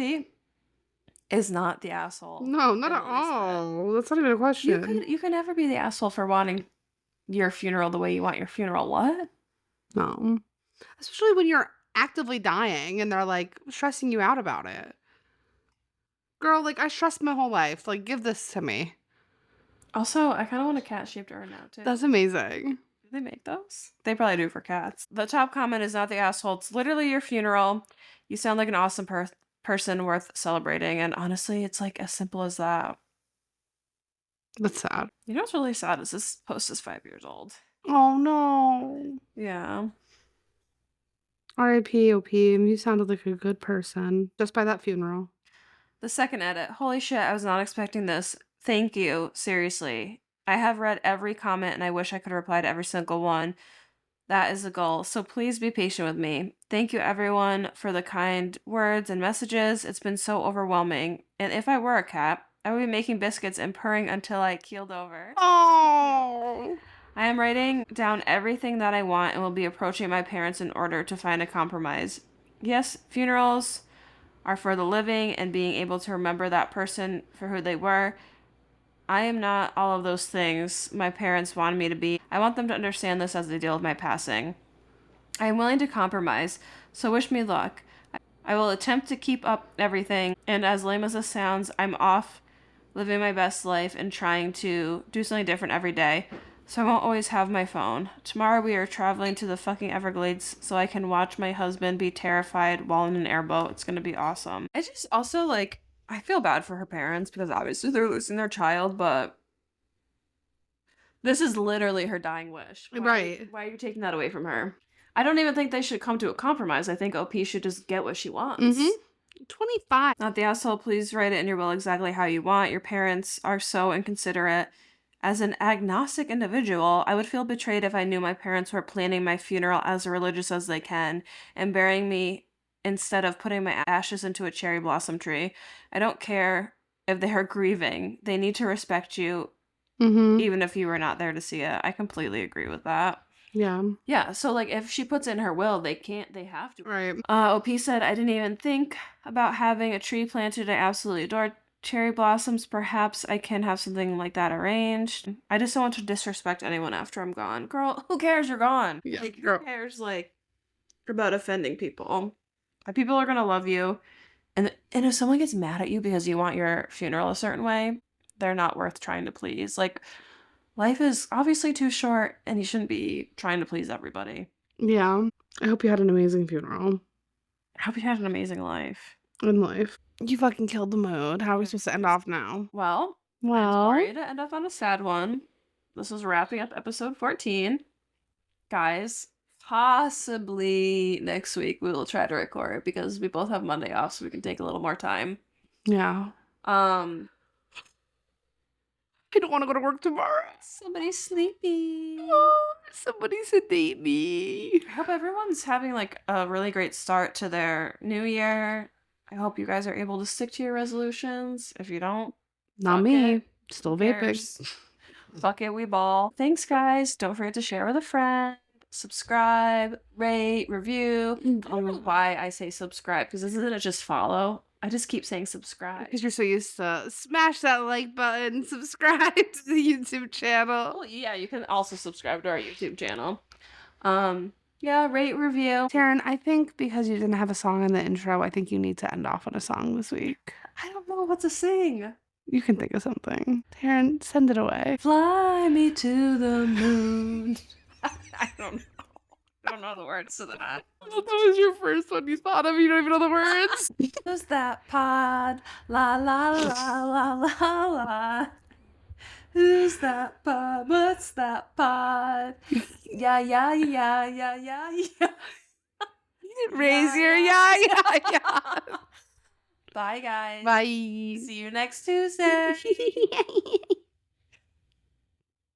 is not the asshole. No, not at all. That's not even a question. You can never be the asshole for wanting your funeral the way you want your funeral. What? No. Especially when you're actively dying and they're like stressing you out about it. Girl, like I stressed my whole life. Like, give this to me. Also, I kind of want a cat-shaped urn now, too. That's amazing. Do they make those? They probably do for cats. The top comment is not the asshole. It's literally your funeral. You sound like an awesome person worth celebrating. And honestly, it's like as simple as that. That's sad. You know what's really sad is this post is 5 years old. Oh no. Yeah. R.I.P. OP. You sounded like a good person just by that funeral. The second edit. Holy shit, I was not expecting this. Thank you. Seriously. I have read every comment and I wish I could reply to every single one. That is the goal. So please be patient with me. Thank you everyone for the kind words and messages. It's been so overwhelming. And if I were a cat, I would be making biscuits and purring until I keeled over. Oh. I am writing down everything that I want and will be approaching my parents in order to find a compromise. Yes, funerals are for the living and being able to remember that person for who they were. I am not all of those things my parents wanted me to be. I want them to understand this as they deal with my passing. I am willing to compromise, so wish me luck. I will attempt to keep up everything, and as lame as this sounds, I'm off living my best life and trying to do something different every day. so I won't always have my phone. Tomorrow we are traveling to the fucking Everglades so I can watch my husband be terrified while in an airboat. It's gonna be awesome. I just also, like, I feel bad for her parents because obviously they're losing their child, but this is literally her dying wish. Right. Why are you taking that away from her? I don't even think they should come to a compromise. I think OP should just get what she wants. Mm-hmm. 25. Not the asshole, please write it in your will exactly how you want. Your parents are so inconsiderate. As an agnostic individual, I would feel betrayed if I knew my parents were planning my funeral as religious as they can and burying me instead of putting my ashes into a cherry blossom tree. I don't care if they are grieving. They need to respect you Mm-hmm. even if you were not there to see it. I completely agree with that. Yeah. Yeah, so like if she puts in her will, they have to. Right. OP said, I didn't even think about having a tree planted. I absolutely adore cherry blossoms. Perhaps I can have something like that arranged. I just don't want to disrespect anyone after I'm gone. Girl, who cares you're gone? Yeah, Like, girl. who cares, like, about offending people? People are gonna love you. And if someone gets mad at you because you want your funeral a certain way, they're not worth trying to please. Like, life is obviously too short and you shouldn't be trying to please everybody. Yeah. I hope you had an amazing funeral I hope you had an amazing life. in life. You fucking killed the mood. How are we supposed to end off now? Well, I'm Well, sorry to end up on a sad one. This is wrapping up episode 14. Guys, possibly next week we will try to record because we both have Monday off, so we can take a little more time. yeah. I don't want to go to work tomorrow. Somebody's sleepy. Oh, somebody sedate me. I hope everyone's having like a really great start to their new year. I hope you guys are able to stick to your resolutions. If you don't, Not fuck me. it. Still Who vaping. cares? Fuck it, we ball. Thanks, guys. Don't forget to share with a friend. Subscribe, rate, review. I don't know why I say subscribe, because isn't it just follow? I just keep saying subscribe. Because you're so used to smash that like button, subscribe to the YouTube channel. Well, yeah, you can also subscribe to our YouTube channel. Yeah, rate, review. Taryn, I think because you didn't have a song in the intro, I think you need to end off on a song this week. I don't know what to sing. You can think of something. Taryn, send it away. Fly me to the moon. I don't know. I don't know the words to that. That was your first one you thought of. You don't even know the words. Who's that pod? La la la la la la. Who's that pod? What's that pod? Yeah, yeah, yeah, yeah, yeah, yeah. Raise your yeah. Bye, guys. Bye. See you next Tuesday.